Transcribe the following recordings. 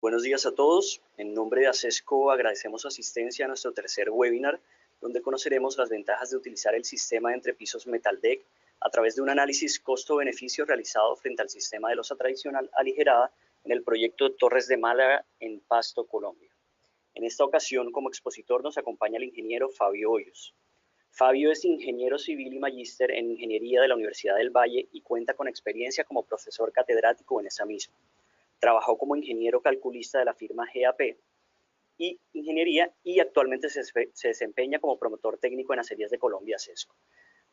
Buenos días a todos. En nombre de ASESCO agradecemos su asistencia a nuestro tercer webinar, donde conoceremos las ventajas de utilizar el sistema de entrepisos Metaldeck a través de un análisis costo-beneficio realizado frente al sistema de losa tradicional aligerada en el proyecto Torres de Málaga en Pasto, Colombia. En esta ocasión, como expositor, nos acompaña el ingeniero Fabio Hoyos. Fabio es ingeniero civil y magíster en ingeniería de la Universidad del Valle y cuenta con experiencia como profesor catedrático en esa misma. Trabajó como ingeniero calculista de la firma GAP y Ingeniería y actualmente se desempeña como promotor técnico en Acerías de Colombia, ASESCO.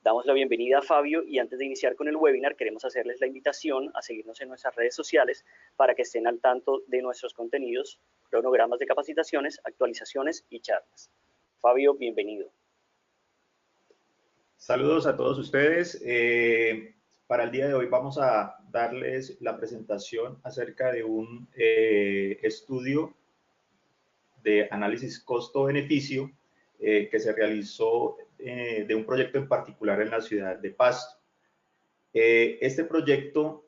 Damos la bienvenida a Fabio y antes de iniciar con el webinar queremos hacerles la invitación a seguirnos en nuestras redes sociales para que estén al tanto de nuestros contenidos, cronogramas de capacitaciones, actualizaciones y charlas. Fabio, bienvenido. Saludos a todos ustedes. Para el día de hoy vamos a darles la presentación acerca de un estudio de análisis costo-beneficio que se realizó de un proyecto en particular en la ciudad de Pasto. Este proyecto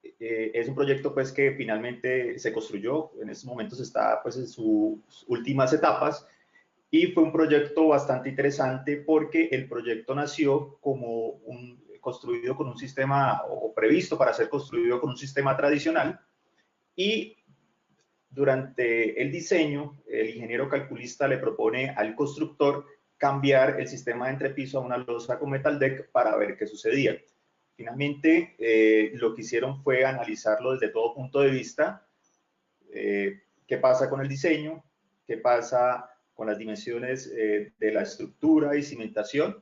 es un proyecto pues que finalmente se construyó, en estos momentos está pues en sus últimas etapas, y fue un proyecto bastante interesante porque el proyecto nació como construido con un sistema, o previsto para ser construido con un sistema tradicional, y durante el diseño, el ingeniero calculista le propone al constructor cambiar el sistema de entrepiso a una losa con Metaldeck para ver qué sucedía. Finalmente, lo que hicieron fue analizarlo desde todo punto de vista, qué pasa con el diseño, qué pasa con las dimensiones de la estructura y cimentación,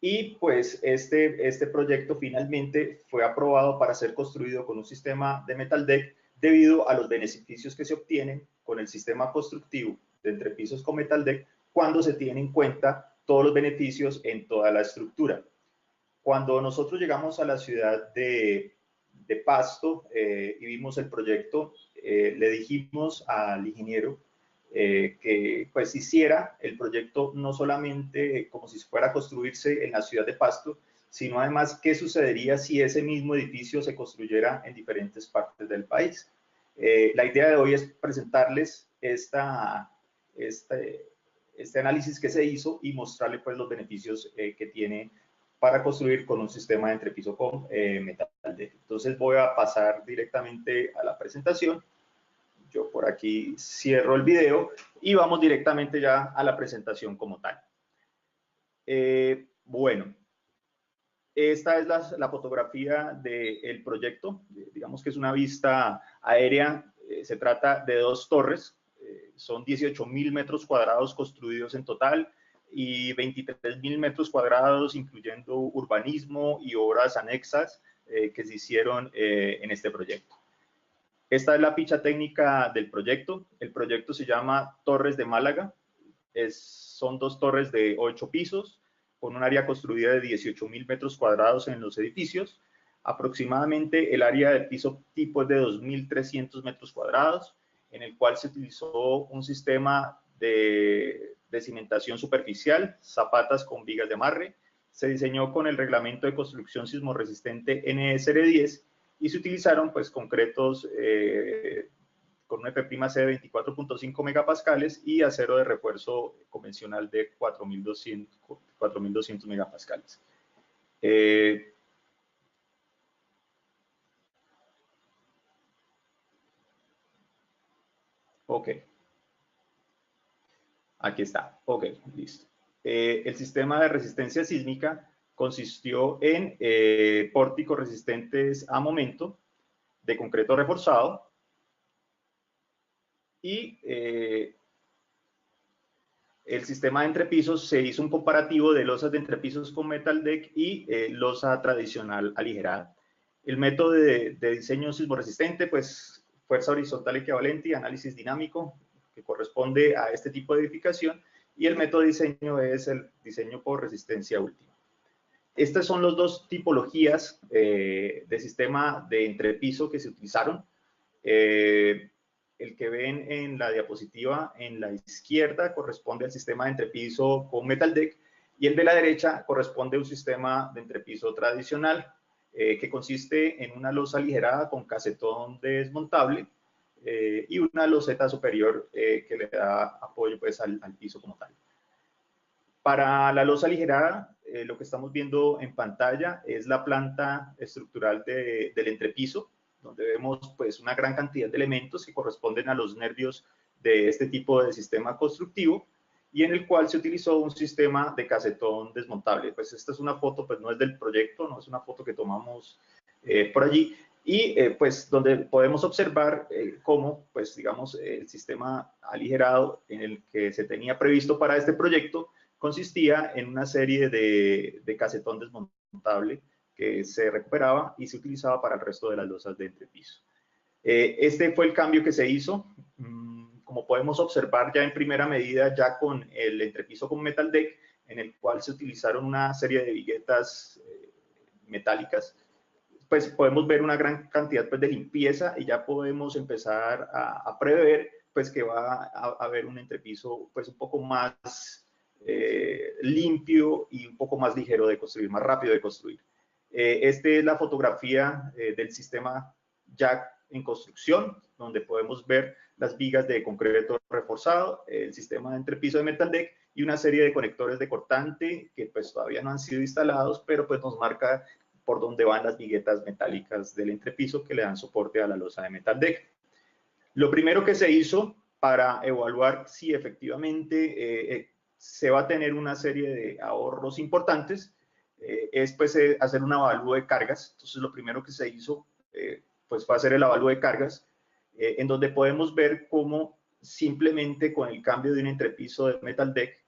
y pues este proyecto finalmente fue aprobado para ser construido con un sistema de Metaldeck debido a los beneficios que se obtienen con el sistema constructivo de entrepisos con Metaldeck cuando se tienen en cuenta todos los beneficios en toda la estructura. Cuando nosotros llegamos a la ciudad de Pasto y vimos el proyecto, le dijimos al ingeniero que pues hiciera el proyecto no solamente como si fuera a construirse en la ciudad de Pasto, sino además qué sucedería si ese mismo edificio se construyera en diferentes partes del país. La idea de hoy es presentarles este análisis que se hizo y mostrarles pues los beneficios que tiene para construir con un sistema de entrepiso con Metaldeck. Entonces voy a pasar directamente a la presentación. Yo por aquí cierro el video y vamos directamente ya a la presentación como tal. Bueno, esta es la fotografía del proyecto. Digamos que es una vista aérea. Se trata de dos torres. Son 18.000 metros cuadrados construidos en total y 23.000 metros cuadrados, incluyendo urbanismo y obras anexas que se hicieron en este proyecto. Esta es la ficha técnica del proyecto. El proyecto se llama Torres de Málaga. Son dos torres de 8 pisos, con un área construida de 18.000 metros cuadrados en los edificios. Aproximadamente el área del piso tipo es de 2.300 metros cuadrados, en el cual se utilizó un sistema de cimentación superficial, zapatas con vigas de amarre. Se diseñó con el reglamento de construcción sismorresistente NSR 10 y se utilizaron pues concretos con un FPC de 24.5 megapascales y acero de refuerzo convencional de 4.200 megapascales. Ok. Aquí está. Ok, listo. El sistema de resistencia sísmica consistió en pórticos resistentes a momento de concreto reforzado y el sistema de entrepisos se hizo un comparativo de losas de entrepisos con Metaldeck y losa tradicional aligerada. El método de diseño sismoresistente, pues fuerza horizontal equivalente y análisis dinámico, que corresponde a este tipo de edificación, y el método de diseño es el diseño por resistencia última. Estas son las dos tipologías de sistema de entrepiso que se utilizaron. El que ven en la diapositiva en la izquierda corresponde al sistema de entrepiso con Metaldeck y el de la derecha corresponde a un sistema de entrepiso tradicional que consiste en una losa aligerada con casetón desmontable y una loseta superior que le da apoyo pues, al piso como tal. Para la losa aligerada, lo que estamos viendo en pantalla es la planta estructural del entrepiso, donde vemos pues, una gran cantidad de elementos que corresponden a los nervios de este tipo de sistema constructivo, y en el cual se utilizó un sistema de casetón desmontable. Pues esta es una foto, pues no es del proyecto, no es una foto que tomamos por allí, y pues donde podemos observar cómo, pues digamos, el sistema aligerado en el que se tenía previsto para este proyecto consistía en una serie de casetón desmontable que se recuperaba y se utilizaba para el resto de las losas de entrepiso. Este fue el cambio que se hizo. Como podemos observar ya en primera medida, ya con el entrepiso con metal deck, en el cual se utilizaron una serie de viguetas metálicas, pues podemos ver una gran cantidad pues, de limpieza, y ya podemos empezar a prever pues, que va a haber un entrepiso pues, un poco más limpio y un poco más ligero de construir, más rápido de construir. Esta es la fotografía del sistema ya en construcción, donde podemos ver las vigas de concreto reforzado, el sistema de entrepiso de metal deck y una serie de conectores de cortante que pues todavía no han sido instalados, pero pues nos marca por dónde van las viguetas metálicas del entrepiso que le dan soporte a la losa de metal deck. Lo primero que se hizo para evaluar si efectivamente se va a tener una serie de ahorros importantes es pues hacer un avalúo de cargas. Entonces lo primero que se hizo pues fue hacer el avalúo de cargas, en donde podemos ver cómo simplemente con el cambio de un entrepiso de metal deck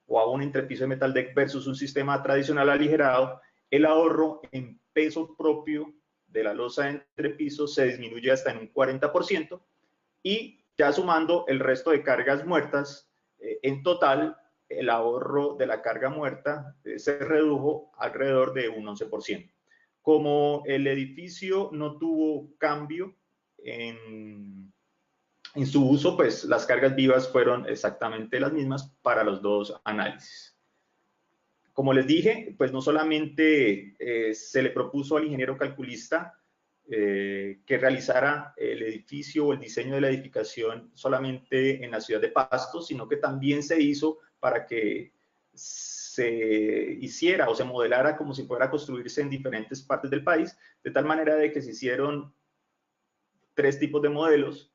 o a un entrepiso de metal deck versus un sistema tradicional aligerado, el ahorro en peso propio de la losa de entrepiso se disminuye hasta en un 40%, y ya sumando el resto de cargas muertas, en total el ahorro de la carga muerta se redujo alrededor de un 11%. Como el edificio no tuvo cambio en su uso, pues las cargas vivas fueron exactamente las mismas para los dos análisis. Como les dije, pues no solamente se le propuso al ingeniero calculista que realizara el edificio o el diseño de la edificación solamente en la ciudad de Pasto, sino que también se hizo para que se hiciera o se modelara como si fuera a construirse en diferentes partes del país, de tal manera de que se hicieron 3 tipos de modelos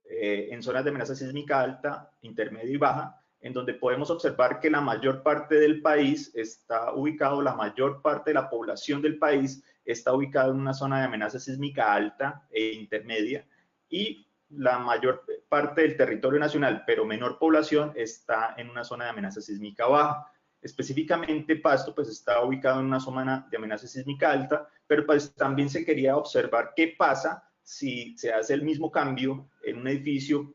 en zonas de amenaza sísmica alta, intermedia y baja, en donde podemos observar que la mayor parte del país está ubicado, la mayor parte de la población del país está ubicada en una zona de amenaza sísmica alta e intermedia, y la mayor parte del territorio nacional, pero menor población, está en una zona de amenaza sísmica baja. Específicamente Pasto pues está ubicado en una zona de amenaza sísmica alta, pero pues también se quería observar qué pasa si se hace el mismo cambio en un edificio,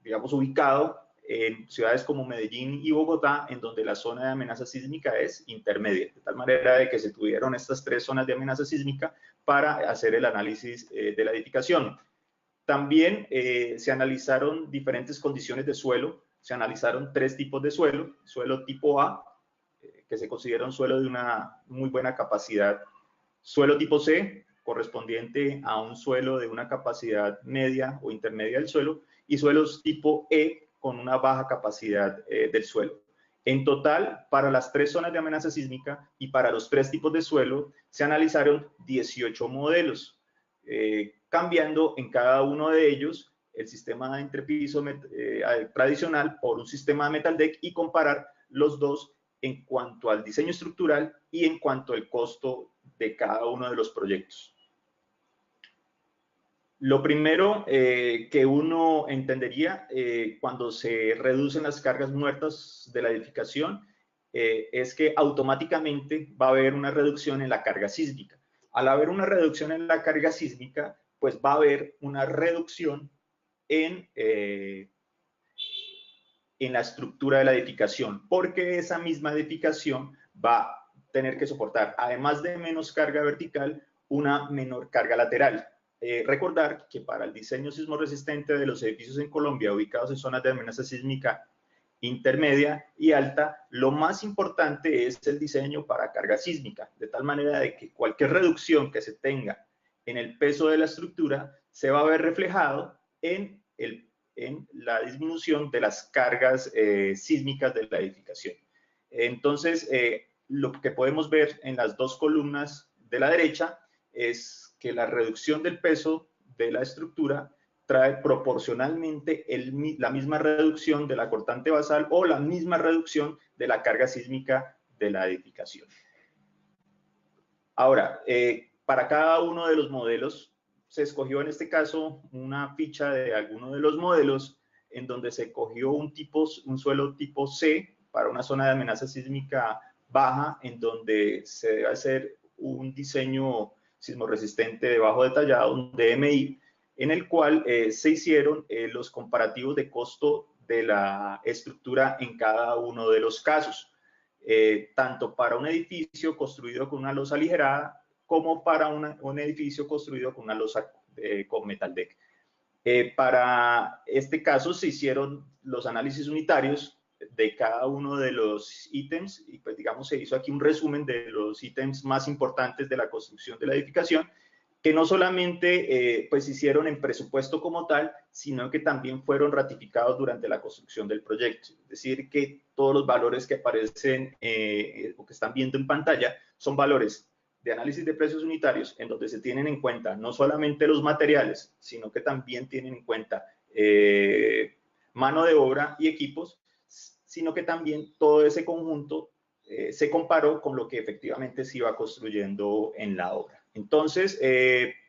digamos, ubicado en ciudades como Medellín y Bogotá, en donde la zona de amenaza sísmica es intermedia, de tal manera de que se tuvieron estas 3 zonas de amenaza sísmica para hacer el análisis de la edificación. También se analizaron diferentes condiciones de suelo, se analizaron 3 tipos de suelo: suelo tipo A, que se considera un suelo de una muy buena capacidad; suelo tipo C, correspondiente a un suelo de una capacidad media o intermedia del suelo; y suelos tipo E, con una baja capacidad del suelo. En total, para las 3 zonas de amenaza sísmica y para los 3 tipos de suelo, se analizaron 18 modelos, cambiando en cada uno de ellos el sistema de entrepiso tradicional por un sistema de metal deck, y comparar los dos en cuanto al diseño estructural y en cuanto al costo de cada uno de los proyectos. Lo primero que uno entendería cuando se reducen las cargas muertas de la edificación es que automáticamente va a haber una reducción en la carga sísmica. Al haber una reducción en la carga sísmica, pues va a haber una reducción en la estructura de la edificación, porque esa misma edificación va a tener que soportar, además de menos carga vertical, una menor carga lateral. Recordar que para el diseño sismo resistente de los edificios en Colombia ubicados en zonas de amenaza sísmica intermedia y alta, lo más importante es el diseño para carga sísmica, de tal manera de que cualquier reducción que se tenga en el peso de la estructura se va a ver reflejado en la disminución de las cargas sísmicas de la edificación. Entonces, lo que podemos ver en las dos columnas de la derecha es que la reducción del peso de la estructura trae proporcionalmente la misma reducción de la cortante basal o la misma reducción de la carga sísmica de la edificación. Ahora, para cada uno de los modelos, se escogió en este caso una ficha de alguno de los modelos en donde se cogió un suelo tipo C para una zona de amenaza sísmica baja, en donde se debe hacer un diseño sismorresistente de bajo detallado, un DMI, en el cual se hicieron los comparativos de costo de la estructura en cada uno de los casos, tanto para un edificio construido con una losa aligerada como para un edificio construido con una losa con metal deck. Para este caso se hicieron los análisis unitarios de cada uno de los ítems y pues digamos se hizo aquí un resumen de los ítems más importantes de la construcción de la edificación, que no solamente pues hicieron en presupuesto como tal, sino que también fueron ratificados durante la construcción del proyecto. Es decir, que todos los valores que aparecen o que están viendo en pantalla son valores de análisis de precios unitarios en donde se tienen en cuenta no solamente los materiales, sino que también tienen en cuenta mano de obra y equipos, sino que también todo ese conjunto se comparó con lo que efectivamente se iba construyendo en la obra. Entonces,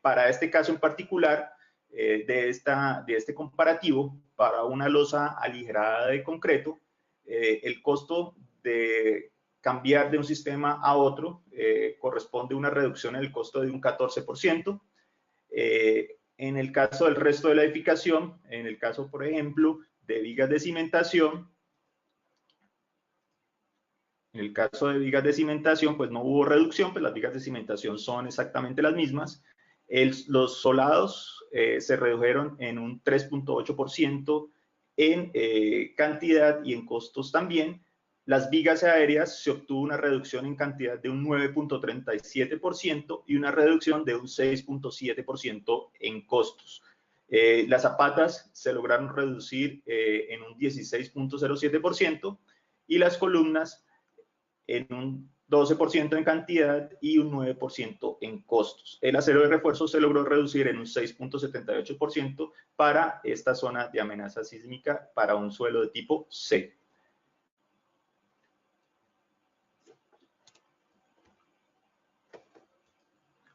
para este caso en particular, de este comparativo, para una losa aligerada de concreto, el costo de cambiar de un sistema a otro corresponde a una reducción en el costo de un 14%. En el caso del resto de la edificación, en el caso, por ejemplo, de vigas de cimentación, en el caso de vigas de cimentación, pues no hubo reducción, pues las vigas de cimentación son exactamente las mismas. Los solados se redujeron en un 3.8% en cantidad y en costos también. Las vigas aéreas se obtuvo una reducción en cantidad de un 9.37% y una reducción de un 6.7% en costos. Las zapatas se lograron reducir en un 16.07% y las columnas en un 12% en cantidad y un 9% en costos. El acero de refuerzo se logró reducir en un 6.78% para esta zona de amenaza sísmica para un suelo de tipo C.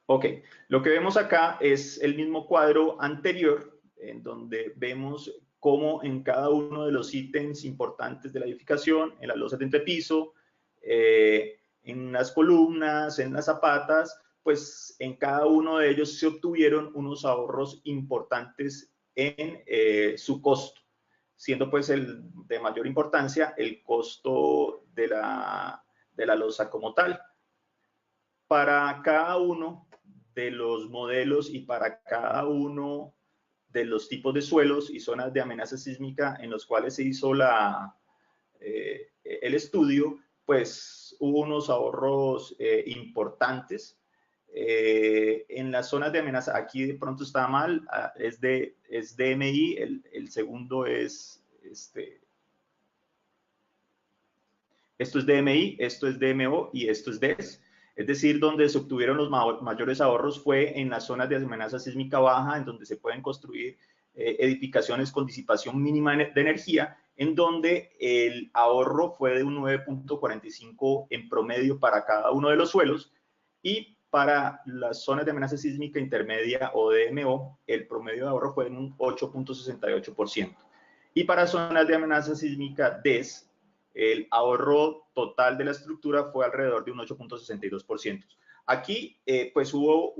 Ok, lo que vemos acá es el mismo cuadro anterior, en donde vemos cómo en cada uno de los ítems importantes de la edificación, en las losas de entrepiso, en las columnas, en las zapatas, pues en cada uno de ellos se obtuvieron unos ahorros importantes en su costo, siendo pues el de mayor importancia el costo de la losa como tal. Para cada uno de los modelos y para cada uno de los tipos de suelos y zonas de amenaza sísmica en los cuales se hizo el estudio, pues hubo unos ahorros importantes. En las zonas de amenaza, aquí de pronto está mal, es DMI, el segundo es, esto es DMI, esto es DMO y esto es DES. Es decir, donde se obtuvieron los mayores ahorros fue en las zonas de amenaza sísmica baja, en donde se pueden construir edificaciones con disipación mínima de energía, en donde el ahorro fue de un 9.45 en promedio para cada uno de los suelos, y para las zonas de amenaza sísmica intermedia o DMO, el promedio de ahorro fue de un 8.68%. Y para zonas de amenaza sísmica DES, el ahorro total de la estructura fue alrededor de un 8.62%. Aquí, pues hubo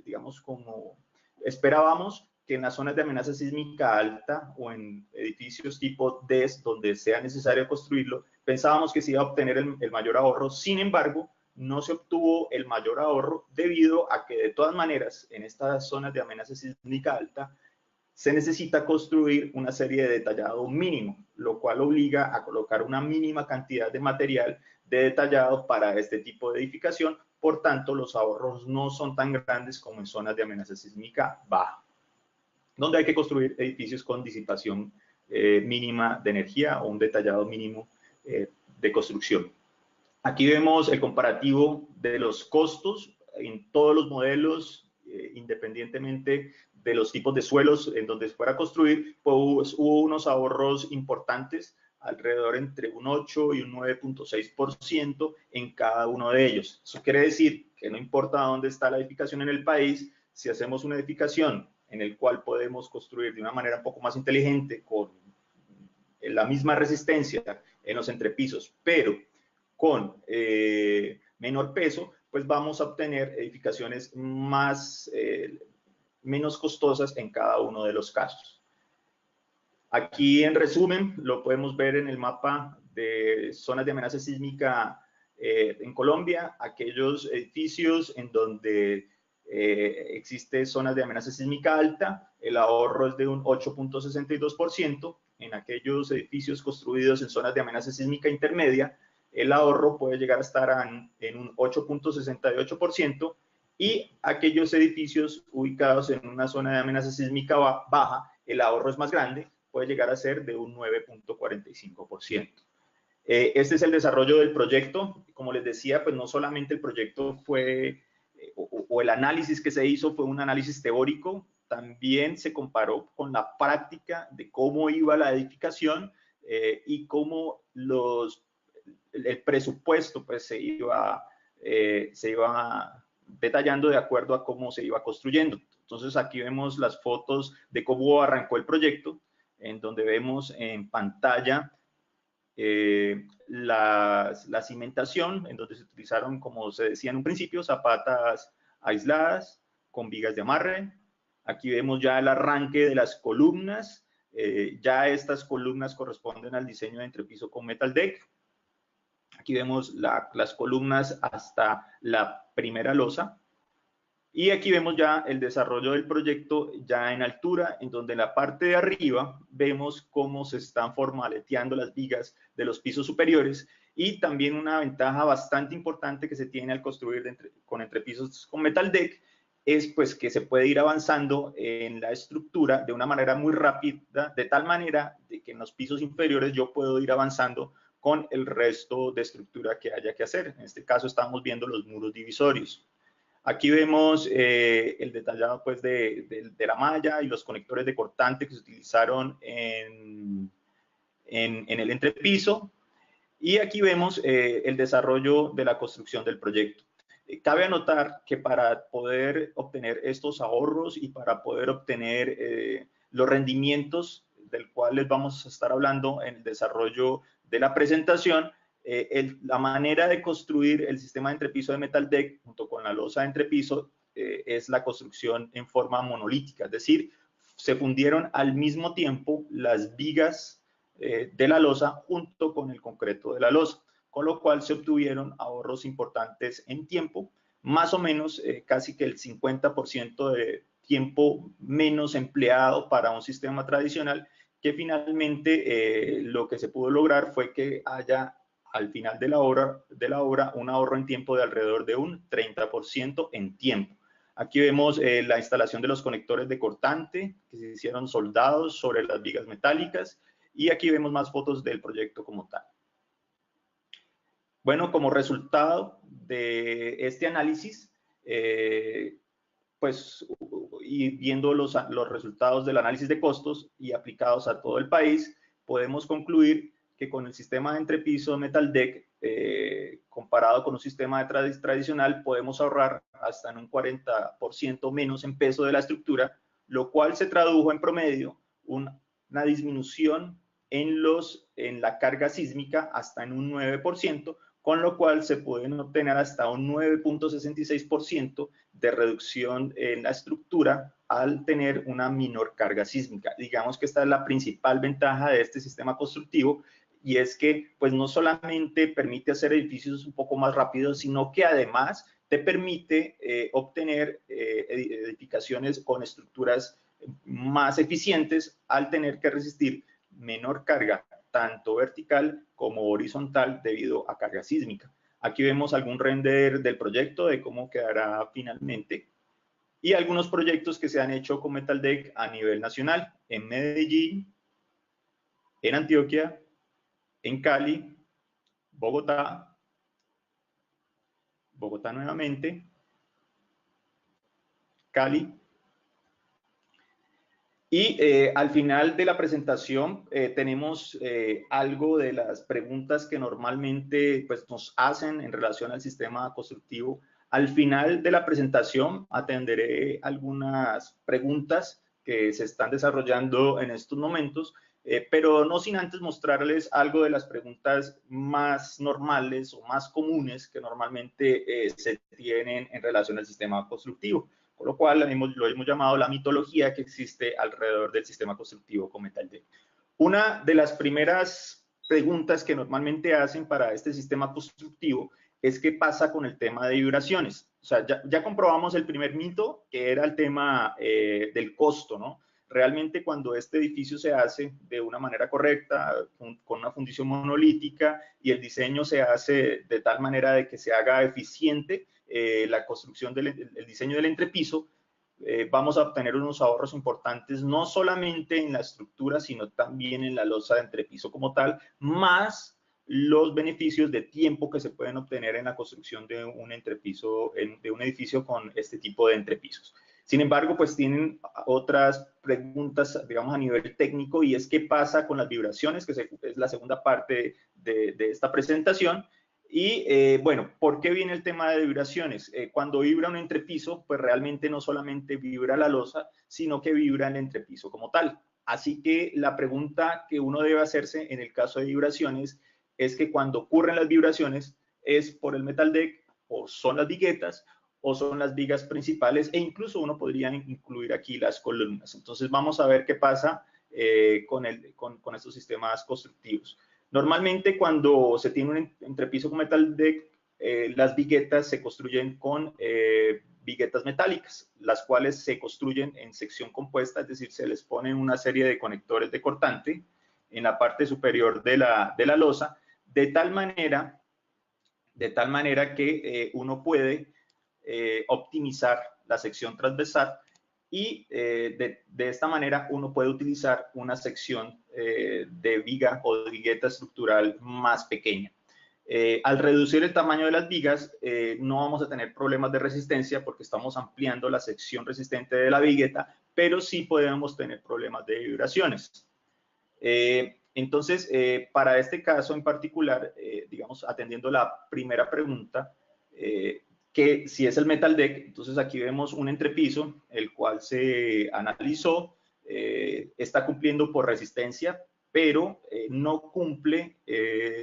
digamos, como esperábamos, que en las zonas de amenaza sísmica alta o en edificios tipo DES, donde sea necesario construirlo, pensábamos que se iba a obtener el mayor ahorro. Sin embargo, no se obtuvo el mayor ahorro debido a que, de todas maneras, en estas zonas de amenaza sísmica alta, se necesita construir una serie de detallado mínimo, lo cual obliga a colocar una mínima cantidad de material de detallado para este tipo de edificación. Por tanto, los ahorros no son tan grandes como en zonas de amenaza sísmica baja. donde hay que construir edificios con disipación mínima de energía o un detallado mínimo de construcción. Aquí vemos el comparativo de los costos en todos los modelos, independientemente de los tipos de suelos en donde se fuera a construir, pues hubo unos ahorros importantes, alrededor entre un 8 y un 9.6% en cada uno de ellos. Eso quiere decir que no importa dónde está la edificación en el país, si hacemos una edificación en el cual podemos construir de una manera un poco más inteligente, con la misma resistencia en los entrepisos, pero con menor peso, pues vamos a obtener edificaciones menos costosas en cada uno de los casos. Aquí, en resumen, lo podemos ver en el mapa de zonas de amenaza sísmica en Colombia, aquellos edificios en donde existe zonas de amenaza sísmica alta, el ahorro es de un 8.62%, en aquellos edificios construidos en zonas de amenaza sísmica intermedia, el ahorro puede llegar a estar en un 8.68%, y aquellos edificios ubicados en una zona de amenaza sísmica baja, el ahorro es más grande, puede llegar a ser de un 9.45%. Este es el desarrollo del proyecto. Como les decía, pues no solamente el proyecto fue, o el análisis que se hizo fue un análisis teórico, también se comparó con la práctica de cómo iba la edificación y cómo el presupuesto pues se iba detallando de acuerdo a cómo se iba construyendo. Entonces aquí vemos las fotos de cómo arrancó el proyecto, en donde vemos en pantalla la cimentación, en donde se utilizaron, como se decía en un principio, zapatas aisladas con vigas de amarre. Aquí vemos ya el arranque de las columnas. Ya estas columnas corresponden al diseño de entrepiso con metal deck. Aquí vemos las columnas hasta la primera losa. Y aquí vemos ya el desarrollo del proyecto ya en altura, en donde en la parte de arriba vemos cómo se están formaleteando las vigas de los pisos superiores, y también una ventaja bastante importante que se tiene al construir con entrepisos con metal deck es pues que se puede ir avanzando en la estructura de una manera muy rápida, de tal manera de que en los pisos inferiores yo puedo ir avanzando con el resto de estructura que haya que hacer. En este caso estamos viendo los muros divisorios. Aquí vemos el detallado pues, de la malla y los conectores de cortante que se utilizaron en el entrepiso. Y aquí vemos el desarrollo de la construcción del proyecto. Cabe anotar que para poder obtener estos ahorros y para poder obtener los rendimientos del cual les vamos a estar hablando en el desarrollo de la presentación, la manera de construir el sistema de entrepiso de metal deck junto con la losa de entrepiso es la construcción en forma monolítica, es decir, se fundieron al mismo tiempo las vigas de la losa junto con el concreto de la losa, con lo cual se obtuvieron ahorros importantes en tiempo, más o menos casi que el 50% de tiempo menos empleado para un sistema tradicional, que finalmente lo que se pudo lograr fue que haya al final de la obra un ahorro en tiempo de alrededor de un 30% en tiempo. Aquí vemos la instalación de los conectores de cortante que se hicieron soldados sobre las vigas metálicas, y aquí vemos más fotos del proyecto como tal. Bueno, como resultado de este análisis, pues, y viendo los resultados del análisis de costos y aplicados a todo el país, podemos concluir que con el sistema de entrepiso metal deck, comparado con un sistema tradicional, podemos ahorrar hasta en un 40% menos en peso de la estructura, lo cual se tradujo en promedio una disminución en la carga sísmica hasta en un 9%, con lo cual se pueden obtener hasta un 9.66% de reducción en la estructura al tener una menor carga sísmica. Digamos que esta es la principal ventaja de este sistema constructivo, y es que pues no solamente permite hacer edificios un poco más rápidos, sino que además te permite obtener edificaciones con estructuras más eficientes al tener que resistir menor carga, tanto vertical como horizontal, debido a carga sísmica. Aquí vemos algún render del proyecto de cómo quedará finalmente. y algunos proyectos que se han hecho con Metal Deck a nivel nacional, en Medellín, en Antioquia, en Cali, Bogotá nuevamente, Cali. Y al final de la presentación tenemos algo de las preguntas que normalmente pues, nos hacen en relación al sistema constructivo. Al final de la presentación atenderé algunas preguntas que se están desarrollando en estos momentos, pero no sin antes mostrarles algo de las preguntas más normales o más comunes que normalmente se tienen en relación al sistema constructivo. Con lo cual lo hemos llamado la mitología que existe alrededor del sistema constructivo con Metal Deck. Una de las primeras preguntas que normalmente hacen para este sistema constructivo es qué pasa con el tema de vibraciones. O sea, ya comprobamos el primer mito, que era el tema del costo, ¿no? Realmente cuando este edificio se hace de una manera correcta, con una fundición monolítica y el diseño se hace de tal manera de que se haga eficiente, la construcción el diseño del entrepiso, vamos a obtener unos ahorros importantes, no solamente en la estructura, sino también en la losa de entrepiso como tal, más los beneficios de tiempo que se pueden obtener en la construcción de un entrepiso, de un edificio con este tipo de entrepisos. Sin embargo, pues tienen otras preguntas, digamos, a nivel técnico, y es qué pasa con las vibraciones, que es la segunda parte de esta presentación. Y bueno, ¿por qué viene el tema de vibraciones? Cuando vibra un entrepiso, pues realmente no solamente vibra la losa, sino que vibra el entrepiso como tal. Así que la pregunta que uno debe hacerse en el caso de vibraciones es que cuando ocurren las vibraciones, ¿es por el Metal Deck o son las viguetas o son las vigas principales? E incluso uno podría incluir aquí las columnas. Entonces vamos a ver qué pasa con estos sistemas constructivos. Normalmente cuando se tiene un entrepiso con Metal Deck, las viguetas se construyen con viguetas metálicas, las cuales se construyen en sección compuesta, es decir, se les ponen una serie de conectores de cortante en la parte superior de la losa, de tal manera que uno puede optimizar la sección transversal y de esta manera uno puede utilizar una sección de viga o de vigueta estructural más pequeña. Al reducir el tamaño de las vigas, no vamos a tener problemas de resistencia porque estamos ampliando la sección resistente de la vigueta, pero sí podemos tener problemas de vibraciones. Entonces, para este caso en particular, digamos, atendiendo la primera pregunta, que si es el Metal Deck, entonces aquí vemos un entrepiso, el cual se analizó, está cumpliendo por resistencia, pero no cumple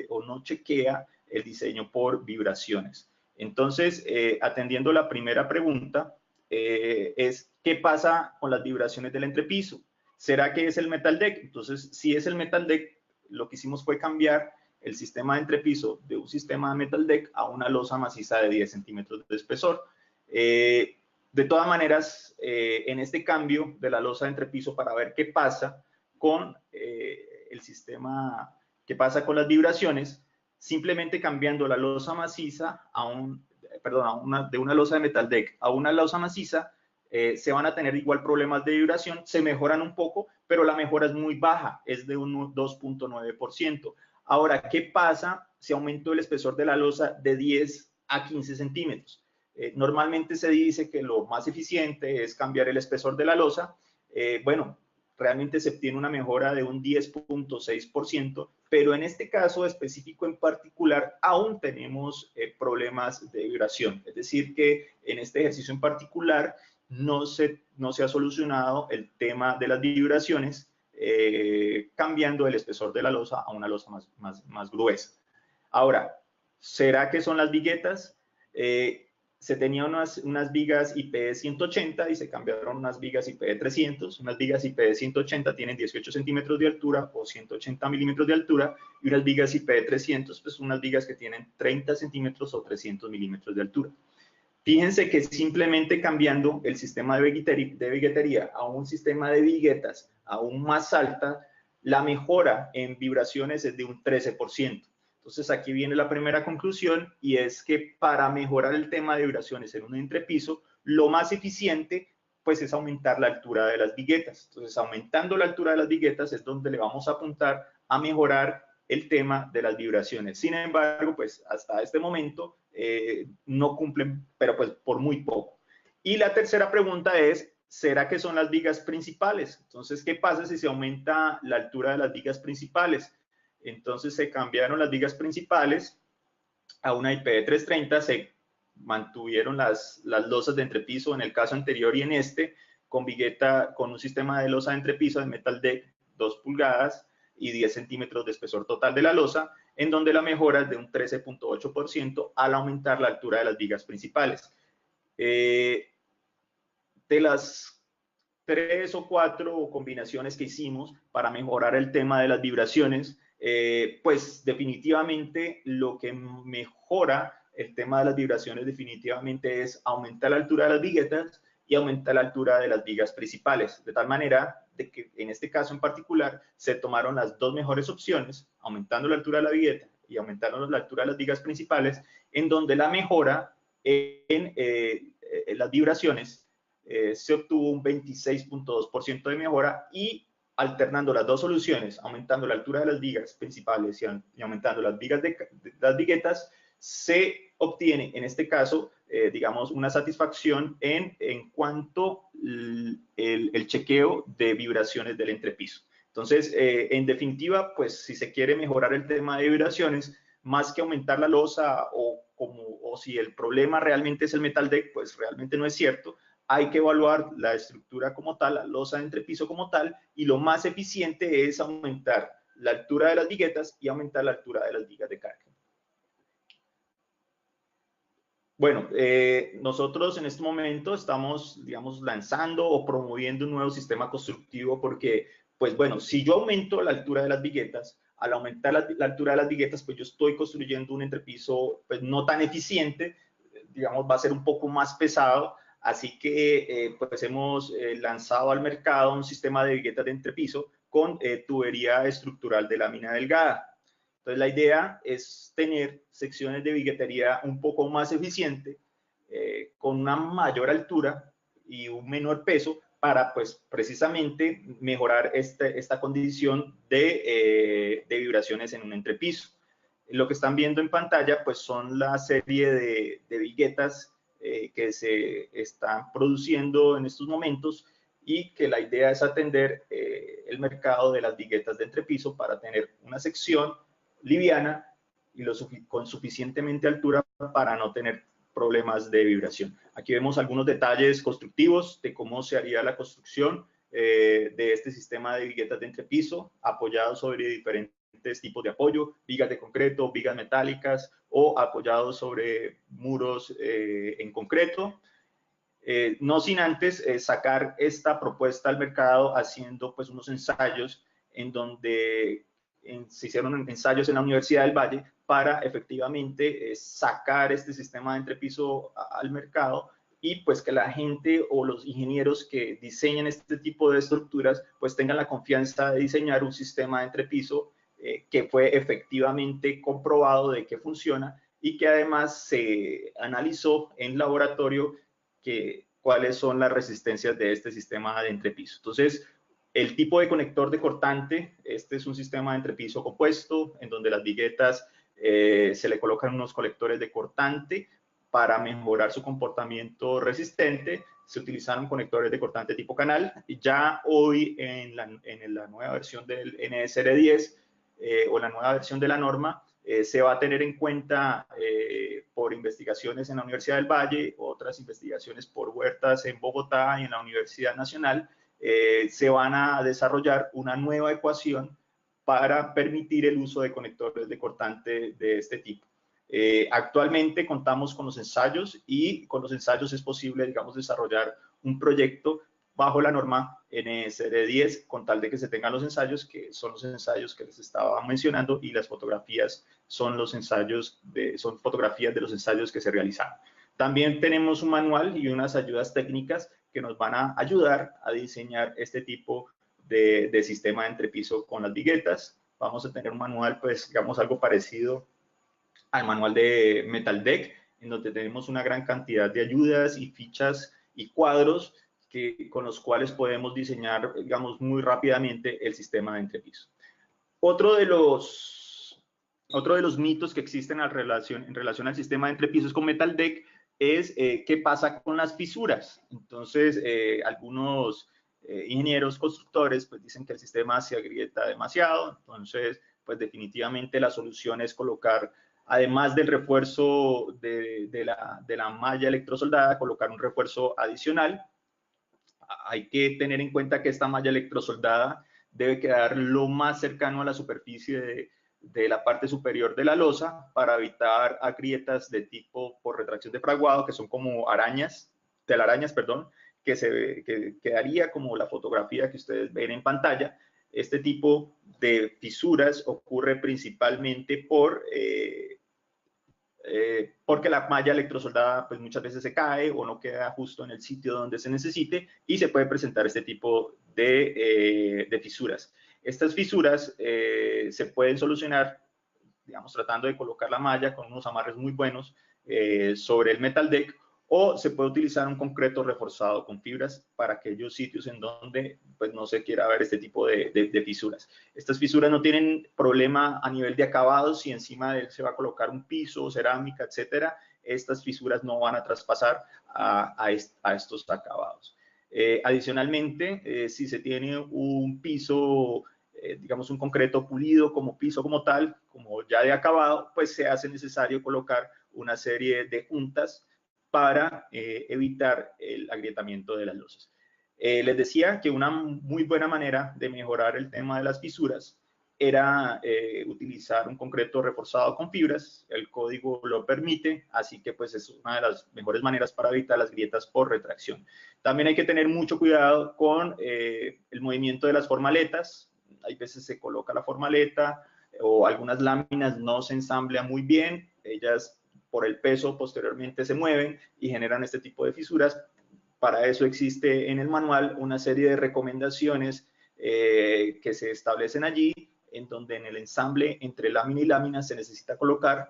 o no chequea el diseño por vibraciones. Entonces, atendiendo la primera pregunta, es ¿qué pasa con las vibraciones del entrepiso? ¿Será que es el Metal Deck? Entonces, si es el Metal Deck, lo que hicimos fue cambiar el sistema de entrepiso de un sistema de Metal Deck a una losa maciza de 10 centímetros de espesor. De todas maneras, en este cambio de la losa de entrepiso, para ver qué pasa con el sistema, qué pasa con las vibraciones, simplemente cambiando la losa maciza de una losa de Metal Deck a una losa maciza, se van a tener igual problemas de vibración, se mejoran un poco, pero la mejora es muy baja, es de un 2.9%. Ahora, ¿qué pasa si aumento el espesor de la losa de 10 a 15 centímetros? Normalmente se dice que lo más eficiente es cambiar el espesor de la losa. Bueno, realmente se obtiene una mejora de un 10.6%, pero en este caso específico en particular aún tenemos problemas de vibración. Es decir, que en este ejercicio en particular no se ha solucionado el tema de las vibraciones, cambiando el espesor de la losa a una losa más gruesa. Ahora, ¿será que son las viguetas? Se tenían unas vigas IP 180 y se cambiaron unas vigas IP 300. Unas vigas IP 180 tienen 18 centímetros de altura o 180 milímetros de altura, y unas vigas IP 300, pues unas vigas que tienen 30 centímetros o 300 milímetros de altura. Fíjense que simplemente cambiando el sistema de viguetería a un sistema de viguetas aún más alta, la mejora en vibraciones es de un 13%. Entonces aquí viene la primera conclusión, y es que para mejorar el tema de vibraciones en un entrepiso, lo más eficiente pues es aumentar la altura de las viguetas. Entonces, aumentando la altura de las viguetas es donde le vamos a apuntar a mejorar el tema de las vibraciones. Sin embargo, pues hasta este momento no cumplen, pero pues por muy poco. Y la tercera pregunta es, ¿será que son las vigas principales? Entonces, ¿qué pasa si se aumenta la altura de las vigas principales? Entonces, se cambiaron las vigas principales a una IP330, se mantuvieron las losas de entrepiso en el caso anterior y en este, con vigueta, con un sistema de losa de entrepiso de metal deck 2 pulgadas y 10 centímetros de espesor total de la losa, en donde la mejora es de un 13.8% al aumentar la altura de las vigas principales. De las 3 o 4 combinaciones que hicimos para mejorar el tema de las vibraciones, pues definitivamente lo que mejora el tema de las vibraciones definitivamente es aumentar la altura de las viguetas y aumentar la altura de las vigas principales, de tal manera de que en este caso en particular se tomaron las dos mejores opciones, aumentando la altura de la vigueta y aumentando la altura de las vigas principales, en donde la mejora en las vibraciones se obtuvo un 26.2% de mejora y alternando las dos soluciones, aumentando la altura de las vigas principales y aumentando las vigas de las viguetas, se obtiene en este caso, digamos, una satisfacción en cuanto el chequeo de vibraciones del entrepiso. Entonces, en definitiva, pues si se quiere mejorar el tema de vibraciones, más que aumentar la losa o si el problema realmente es el metal deck, pues realmente no es cierto. Hay que evaluar la estructura como tal, la losa de entrepiso como tal, y lo más eficiente es aumentar la altura de las viguetas y aumentar la altura de las vigas de carga. Bueno, nosotros en este momento estamos, digamos, lanzando o promoviendo un nuevo sistema constructivo porque, pues bueno, si yo aumento la altura de las viguetas, al aumentar la altura de las viguetas, pues yo estoy construyendo un entrepiso pues no tan eficiente, digamos, va a ser un poco más pesado, así que pues hemos lanzado al mercado un sistema de viguetas de entrepiso con tubería estructural de lámina delgada. Entonces, la idea es tener secciones de viguetería un poco más eficiente, con una mayor altura y un menor peso para, pues, precisamente mejorar esta condición de vibraciones en un entrepiso. Lo que están viendo en pantalla, pues, son la serie de viguetas que se están produciendo en estos momentos y que la idea es atender el mercado de las viguetas de entrepiso para tener una sección liviana y con suficientemente altura para no tener problemas de vibración. Aquí vemos algunos detalles constructivos de cómo se haría la construcción de este sistema de viguetas de entrepiso apoyado sobre diferentes tipos de apoyo, vigas de concreto, vigas metálicas o apoyado sobre muros en concreto. No sin antes sacar esta propuesta al mercado haciendo pues unos ensayos en donde se hicieron ensayos en la Universidad del Valle para efectivamente sacar este sistema de entrepiso al mercado y pues que la gente o los ingenieros que diseñen este tipo de estructuras pues tengan la confianza de diseñar un sistema de entrepiso que fue efectivamente comprobado de que funciona y que además se analizó en laboratorio cuáles son las resistencias de este sistema de entrepiso. Entonces, el tipo de conector de cortante, este es un sistema de entrepiso compuesto, en donde las viguetas se le colocan unos colectores de cortante para mejorar su comportamiento resistente. Se utilizaron conectores de cortante tipo canal. Ya hoy en la nueva versión del NSR10 o la nueva versión de la norma, se va a tener en cuenta por investigaciones en la Universidad del Valle, otras investigaciones por Huertas en Bogotá y en la Universidad Nacional, se van a desarrollar una nueva ecuación para permitir el uso de conectores de cortante de este tipo. Actualmente contamos con los ensayos y con los ensayos es posible, digamos, desarrollar un proyecto bajo la norma NSR10 con tal de que se tengan los ensayos, que son los ensayos que les estaba mencionando, y las fotografías son los ensayos, son fotografías de los ensayos que se realizaron. También tenemos un manual y unas ayudas técnicas que nos van a ayudar a diseñar este tipo de sistema de entrepiso con las viguetas. Vamos a tener un manual, pues, digamos, algo parecido al manual de Metal Deck, en donde tenemos una gran cantidad de ayudas y fichas y cuadros con los cuales podemos diseñar, digamos, muy rápidamente el sistema de entrepiso. Otro de los mitos que existen en relación al sistema de entrepisos con Metal Deck es qué pasa con las fisuras. Entonces, algunos ingenieros constructores pues dicen que el sistema se agrieta demasiado, entonces pues definitivamente la solución es colocar, además del refuerzo de la malla electrosoldada, colocar un refuerzo adicional. Hay que tener en cuenta que esta malla electrosoldada debe quedar lo más cercano a la superficie de la parte superior de la losa para evitar grietas de tipo por retracción de fraguado, que son como telarañas, perdón, que quedaría como la fotografía que ustedes ven en pantalla. Este tipo de fisuras ocurre principalmente porque la malla electrosoldada pues muchas veces se cae o no queda justo en el sitio donde se necesite y se puede presentar este tipo de fisuras. Estas fisuras se pueden solucionar, digamos, tratando de colocar la malla con unos amarres muy buenos sobre el Metal Deck, o se puede utilizar un concreto reforzado con fibras para aquellos sitios en donde pues, no se quiera ver este tipo de fisuras. Estas fisuras no tienen problema a nivel de acabados, si encima de él se va a colocar un piso, cerámica, etcétera, estas fisuras no van a traspasar a estos acabados. Adicionalmente, si se tiene un piso, digamos un concreto pulido como piso como tal, como ya de acabado, pues se hace necesario colocar una serie de juntas para evitar el agrietamiento de las losas. Les decía que una muy buena manera de mejorar el tema de las fisuras era utilizar un concreto reforzado con fibras. El código lo permite, así que pues es una de las mejores maneras para evitar las grietas por retracción. También hay que tener mucho cuidado con el movimiento de las formaletas. Hay veces se coloca la formaleta o algunas láminas no se ensamblan muy bien, ellas por el peso posteriormente se mueven y generan este tipo de fisuras. Para eso existe en el manual una serie de recomendaciones que se establecen allí, en donde en el ensamble entre lámina y lámina se necesita colocar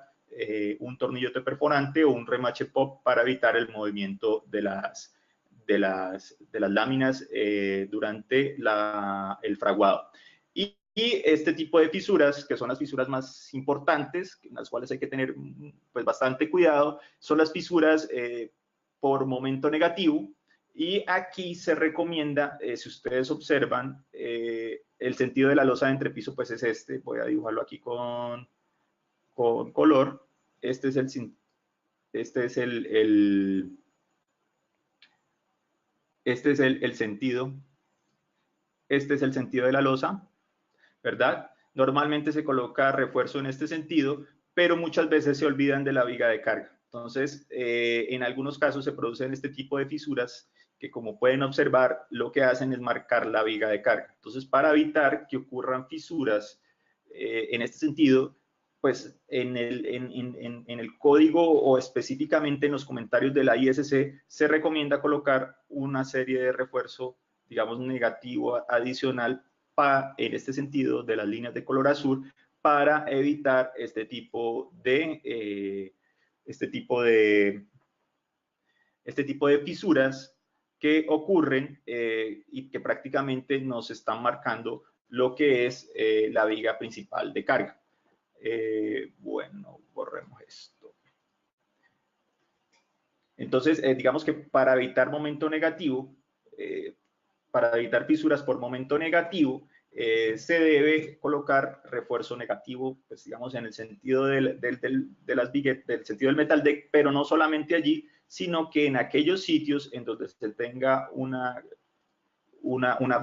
un tornillote perforante o un remache pop para evitar el movimiento de las láminas durante el fraguado. Y este tipo de fisuras, que son las fisuras más importantes, en las cuales hay que tener pues, bastante cuidado, son las fisuras por momento negativo. Y aquí se recomienda, si ustedes observan, el sentido de la losa de entrepiso, pues es este. Voy a dibujarlo aquí con color. Este es el sentido de la losa, ¿verdad? Normalmente se coloca refuerzo en este sentido, pero muchas veces se olvidan de la viga de carga. Entonces, en algunos casos se producen este tipo de fisuras que, como pueden observar, lo que hacen es marcar la viga de carga. Entonces, para evitar que ocurran fisuras en este sentido, pues en el código o específicamente en los comentarios de la ISC se recomienda colocar una serie de refuerzo, digamos, negativo adicional en este sentido de las líneas de color azul para evitar este tipo de fisuras que ocurren y que prácticamente nos están marcando lo que es la viga principal de carga. Bueno, borremos esto. Entonces, digamos que para evitar momento negativo, para evitar fisuras por momento negativo, se debe colocar refuerzo negativo, pues digamos en el sentido del sentido del Metal Deck, pero no solamente allí, sino que en aquellos sitios en donde se tenga una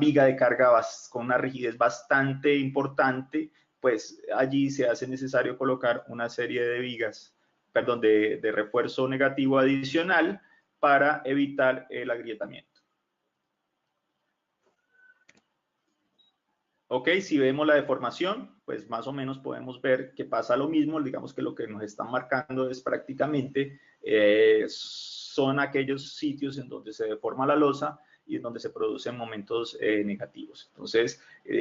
viga de carga con una rigidez bastante importante, pues allí se hace necesario colocar una serie de vigas, perdón, de refuerzo negativo adicional para evitar el agrietamiento. Ok, si vemos la deformación, pues más o menos podemos ver que pasa lo mismo. Digamos que lo que nos están marcando es prácticamente, son aquellos sitios en donde se deforma la losa y en donde se producen momentos negativos. Entonces,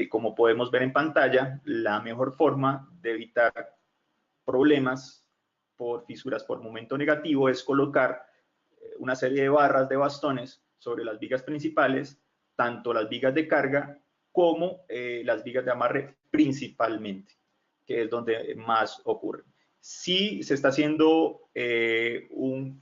como podemos ver en pantalla, la mejor forma de evitar problemas por fisuras por momento negativo es colocar una serie de barras de bastones sobre las vigas principales, tanto las vigas de carga como las vigas de amarre principalmente, que es donde más ocurre. Si se está haciendo un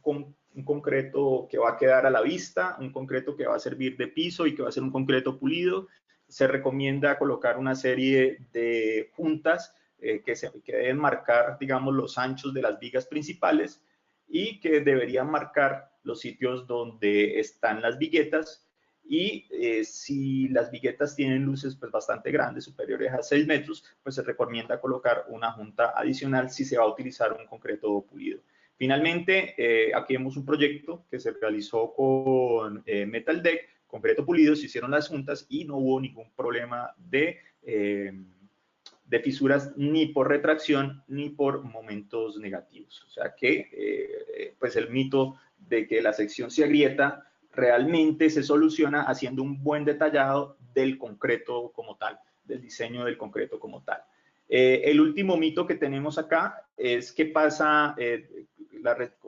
concreto que va a quedar a la vista, un concreto que va a servir de piso y que va a ser un concreto pulido, se recomienda colocar una serie de juntas que deben marcar, digamos, los anchos de las vigas principales y que deberían marcar los sitios donde están las viguetas. Y si las viguetas tienen luces pues bastante grandes, superiores a 6 metros, pues se recomienda colocar una junta adicional si se va a utilizar un concreto pulido. Finalmente, aquí vemos un proyecto que se realizó con Metal Deck, concreto pulido, se hicieron las juntas y no hubo ningún problema de fisuras ni por retracción ni por momentos negativos. O sea que pues el mito de que la sección se agrieta realmente se soluciona haciendo un buen detallado del concreto como tal, del diseño del concreto como tal. El último mito que tenemos acá es qué pasa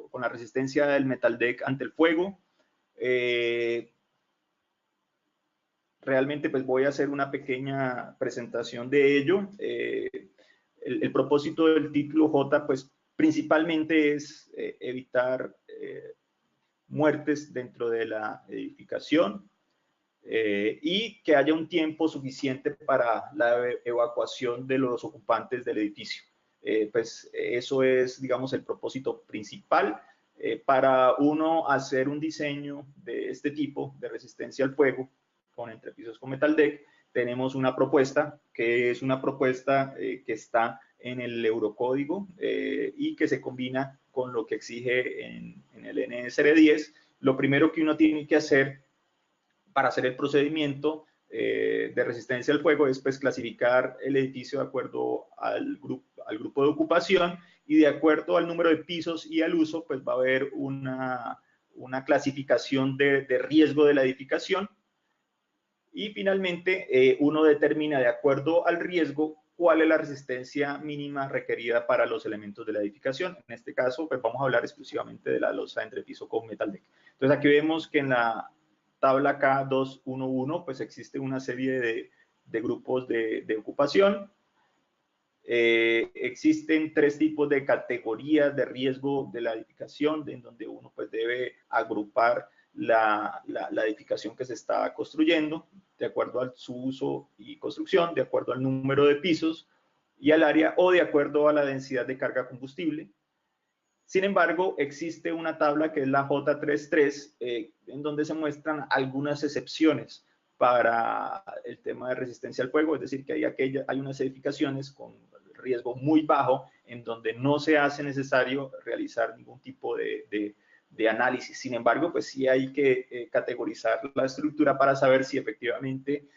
con la resistencia del Metal Deck ante el fuego. Realmente pues voy a hacer una pequeña presentación de ello. El propósito del título J pues principalmente es evitar muertes dentro de la edificación y que haya un tiempo suficiente para la evacuación de los ocupantes del edificio. Pues eso es, digamos, el propósito principal. Para uno hacer un diseño de este tipo de resistencia al fuego con entrepisos con Metal Deck, tenemos una propuesta que es una propuesta que está en el Eurocódigo y que se combina con lo que exige en el NSR 10. Lo primero que uno tiene que hacer para hacer el procedimiento de resistencia al fuego es pues clasificar el edificio de acuerdo al grupo de ocupación y de acuerdo al número de pisos y al uso pues va a haber una clasificación de riesgo de la edificación. Y finalmente, uno determina de acuerdo al riesgo cuál es la resistencia mínima requerida para los elementos de la edificación. En este caso, pues vamos a hablar exclusivamente de la losa de entrepiso con Metal Deck. Entonces, aquí vemos que en la tabla K211, pues existe una serie de grupos de ocupación. Existen 3 tipos de categorías de riesgo de la edificación, en donde uno pues debe agrupar la edificación que se está construyendo de acuerdo a su uso y construcción, de acuerdo al número de pisos y al área o de acuerdo a la densidad de carga combustible. Sin embargo, existe una tabla que es la J33, en donde se muestran algunas excepciones para el tema de resistencia al fuego, es decir, que hay unas edificaciones con riesgo muy bajo en donde no se hace necesario realizar ningún tipo de análisis. Sin embargo, pues sí hay que categorizar la estructura para saber si efectivamente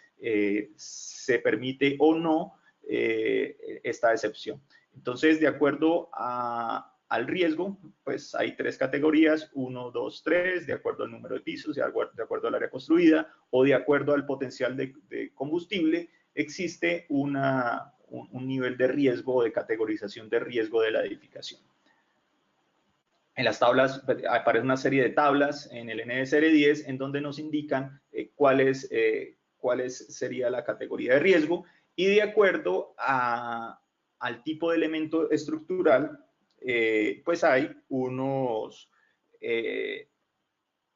se permite o no esta excepción. Entonces, de acuerdo al riesgo, pues hay 3 categorías, 1, 2, 3, de acuerdo al número de pisos, de acuerdo al área construida o de acuerdo al potencial de combustible, existe un nivel de riesgo o de categorización de riesgo de la edificación. En las tablas aparece una serie de tablas en el NSR 10 en donde nos indican cuál sería la categoría de riesgo y de acuerdo al tipo de elemento estructural, pues hay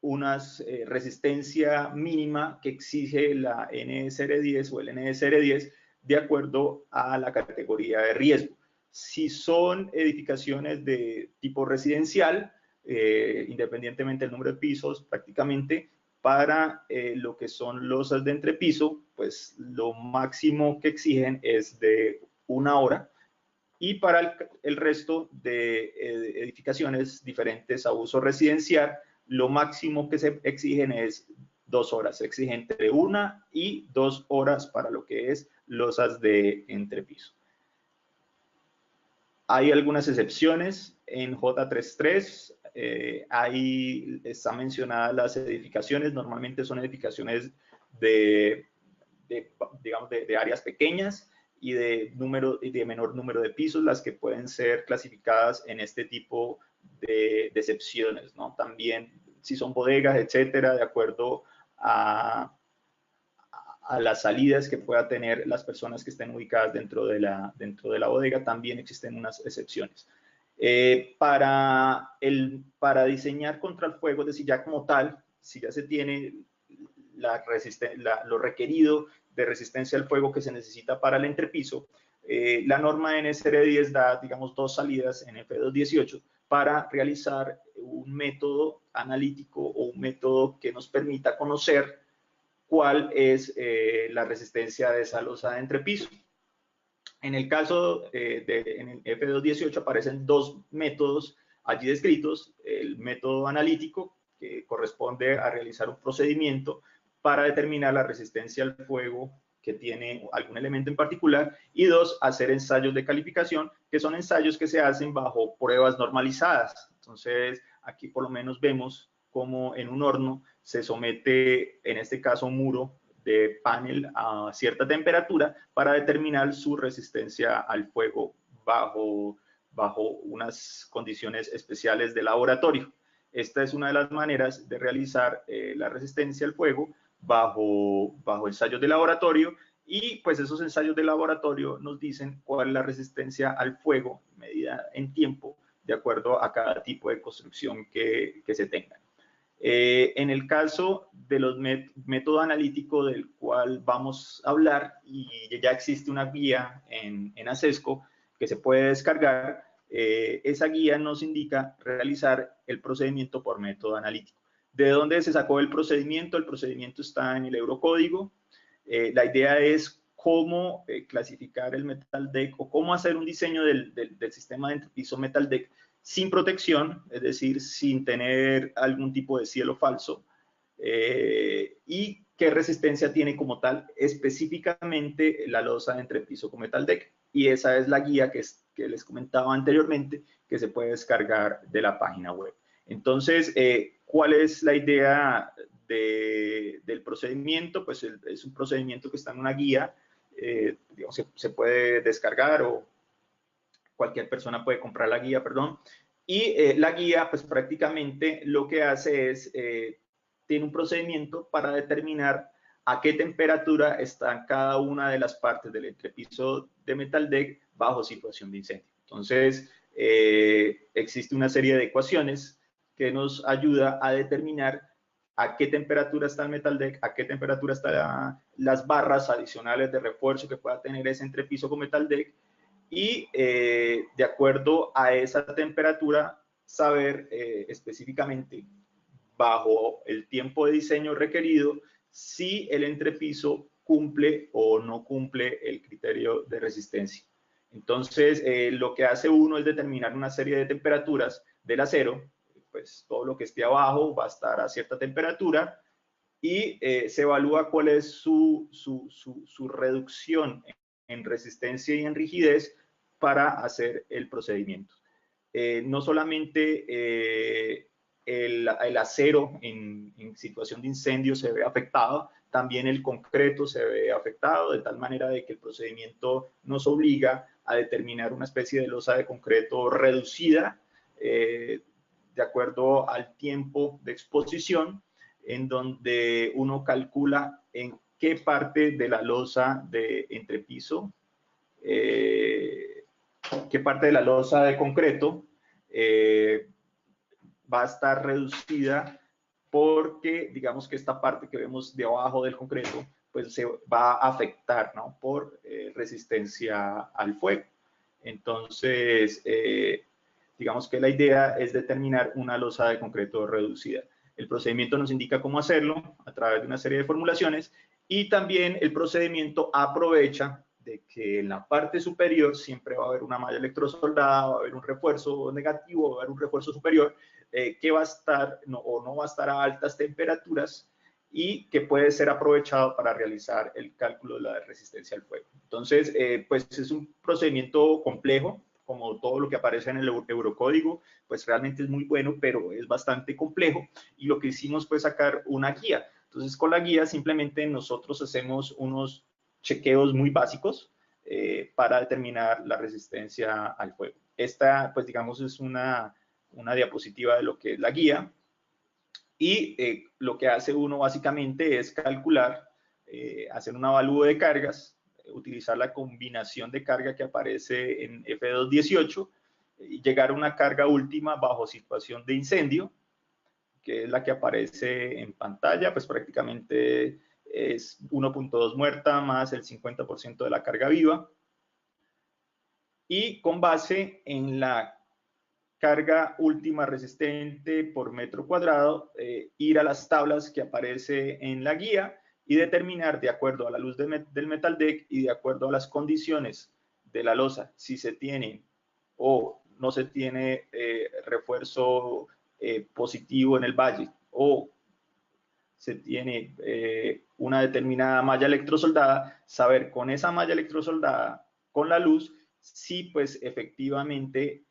una resistencia mínima que exige la NSR 10 o el NSR 10 de acuerdo a la categoría de riesgo. Si son edificaciones de tipo residencial, independientemente del número de pisos, prácticamente para lo que son losas de entrepiso, pues lo máximo que exigen es de 1 hora. Y para el resto de edificaciones diferentes a uso residencial, lo máximo que se exigen es 2 horas. Se exigen entre 1 y 2 horas para lo que es losas de entrepiso. Hay algunas excepciones en J33, están mencionadas las edificaciones, normalmente son edificaciones digamos, de áreas pequeñas y de menor número de pisos, las que pueden ser clasificadas en este tipo de excepciones, ¿no? También si son bodegas, etcétera, de acuerdo a las salidas que pueda tener las personas que estén ubicadas dentro de la bodega. También existen unas excepciones. Para diseñar contra el fuego, es decir, ya como tal, si ya se tiene lo requerido de resistencia al fuego que se necesita para el entrepiso, la norma NSR 10 da, digamos, 2 salidas en F218 para realizar un método analítico o un método que nos permita conocer cuál es la resistencia de esa losa de entrepiso. En el caso en el F218 aparecen 2 métodos allí descritos: el método analítico, que corresponde a realizar un procedimiento para determinar la resistencia al fuego que tiene algún elemento en particular, y 2, hacer ensayos de calificación, que son ensayos que se hacen bajo pruebas normalizadas. Entonces, aquí por lo menos vemos cómo en un horno se somete, en este caso, un muro de panel a cierta temperatura para determinar su resistencia al fuego bajo unas condiciones especiales de laboratorio. Esta es una de las maneras de realizar la resistencia al fuego bajo ensayos de laboratorio, y pues esos ensayos de laboratorio nos dicen cuál es la resistencia al fuego medida en tiempo de acuerdo a cada tipo de construcción que se tenga. En el caso de los método analítico del cual vamos a hablar, y ya existe una guía en ASESCO que se puede descargar, esa guía nos indica realizar el procedimiento por método analítico. ¿De dónde se sacó el procedimiento? El procedimiento está en el Eurocódigo. La idea es cómo clasificar el metal deck, o cómo hacer un diseño del sistema de entrepiso metal deck sin protección, es decir, sin tener algún tipo de cielo falso, y qué resistencia tiene como tal específicamente la losa de entrepiso con metal deck. Y esa es la guía que les comentaba anteriormente, que se puede descargar de la página web. Entonces, ¿cuál es la idea del procedimiento? Pues es un procedimiento que está en una guía, digamos, se puede descargar, o cualquier persona puede comprar la guía, perdón. Y la guía, pues prácticamente lo que hace es, tiene un procedimiento para determinar a qué temperatura están cada una de las partes del entrepiso de metal deck bajo situación de incendio. Entonces, existe una serie de ecuaciones que nos ayuda a determinar a qué temperatura está el metal deck, a qué temperatura están las barras adicionales de refuerzo que pueda tener ese entrepiso con metal deck, y de acuerdo a esa temperatura saber específicamente, bajo el tiempo de diseño requerido, si el entrepiso cumple o no cumple el criterio de resistencia. Entonces, lo que hace uno es determinar una serie de temperaturas del acero. Pues todo lo que esté abajo va a estar a cierta temperatura, y se evalúa cuál es su reducción en resistencia y en rigidez para hacer el procedimiento. No solamente el acero en situación de incendio se ve afectado, también el concreto se ve afectado, de tal manera de que el procedimiento nos obliga a determinar una especie de losa de concreto reducida, de acuerdo al tiempo de exposición, en donde uno calcula en qué parte de la losa de entrepiso, qué parte de la losa de concreto va a estar reducida, porque digamos que esta parte que vemos debajo del concreto pues se va a afectar, ¿no?, por resistencia al fuego. Entonces, digamos que la idea es determinar una losa de concreto reducida. El procedimiento nos indica cómo hacerlo a través de una serie de formulaciones, y también el procedimiento aprovecha de que en la parte superior siempre va a haber una malla electrosoldada, va a haber un refuerzo negativo, va a haber un refuerzo superior que va a estar o no va a estar a altas temperaturas, y que puede ser aprovechado para realizar el cálculo de la resistencia al fuego. Entonces, pues es un procedimiento complejo, como todo lo que aparece en el Eurocódigo, pues realmente es muy bueno, pero es bastante complejo, y lo que hicimos fue sacar una guía. Entonces, con la guía simplemente nosotros hacemos unos chequeos muy básicos para determinar la resistencia al fuego. Esta, pues digamos, es una diapositiva de lo que es la guía. y lo que hace uno básicamente es calcular, hacer un avalúo de cargas, utilizar la combinación de carga que aparece en F218 y llegar a una carga última bajo situación de incendio, que es la que aparece en pantalla, pues prácticamente es 1.2 muerta más el 50% de la carga viva. Y con base en la carga última resistente por metro cuadrado, ir a las tablas que aparece en la guía y determinar, de acuerdo a la luz del metal deck y de acuerdo a las condiciones de la losa, si se tiene o no se tiene refuerzo positivo en el valle, o se tiene una determinada malla electrosoldada, saber con esa malla electrosoldada, con la luz, si pues efectivamente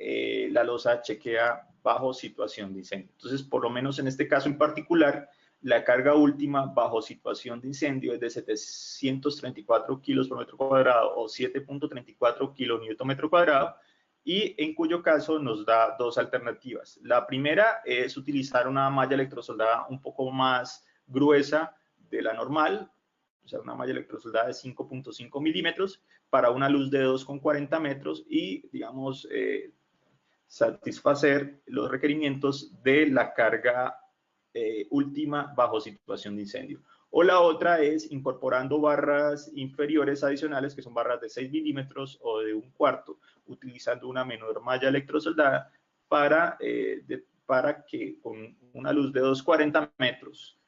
la losa chequea bajo situación de incendio. Entonces, por lo menos en este caso en particular, la carga última bajo situación de incendio es de 734 kilos por metro cuadrado o 7.34 kilonewton metro cuadrado, y en cuyo caso nos da dos alternativas. La primera es utilizar una malla electrosoldada un poco más gruesa de la normal, o sea, una malla electrosoldada de 5.5 milímetros para una luz de 2,40 metros y, digamos, satisfacer los requerimientos de la carga última bajo situación de incendio. O la otra es incorporando barras inferiores adicionales, que son barras de 6 milímetros o de 1/4, utilizando una menor malla electrosoldada para que con una luz de 2,40 metros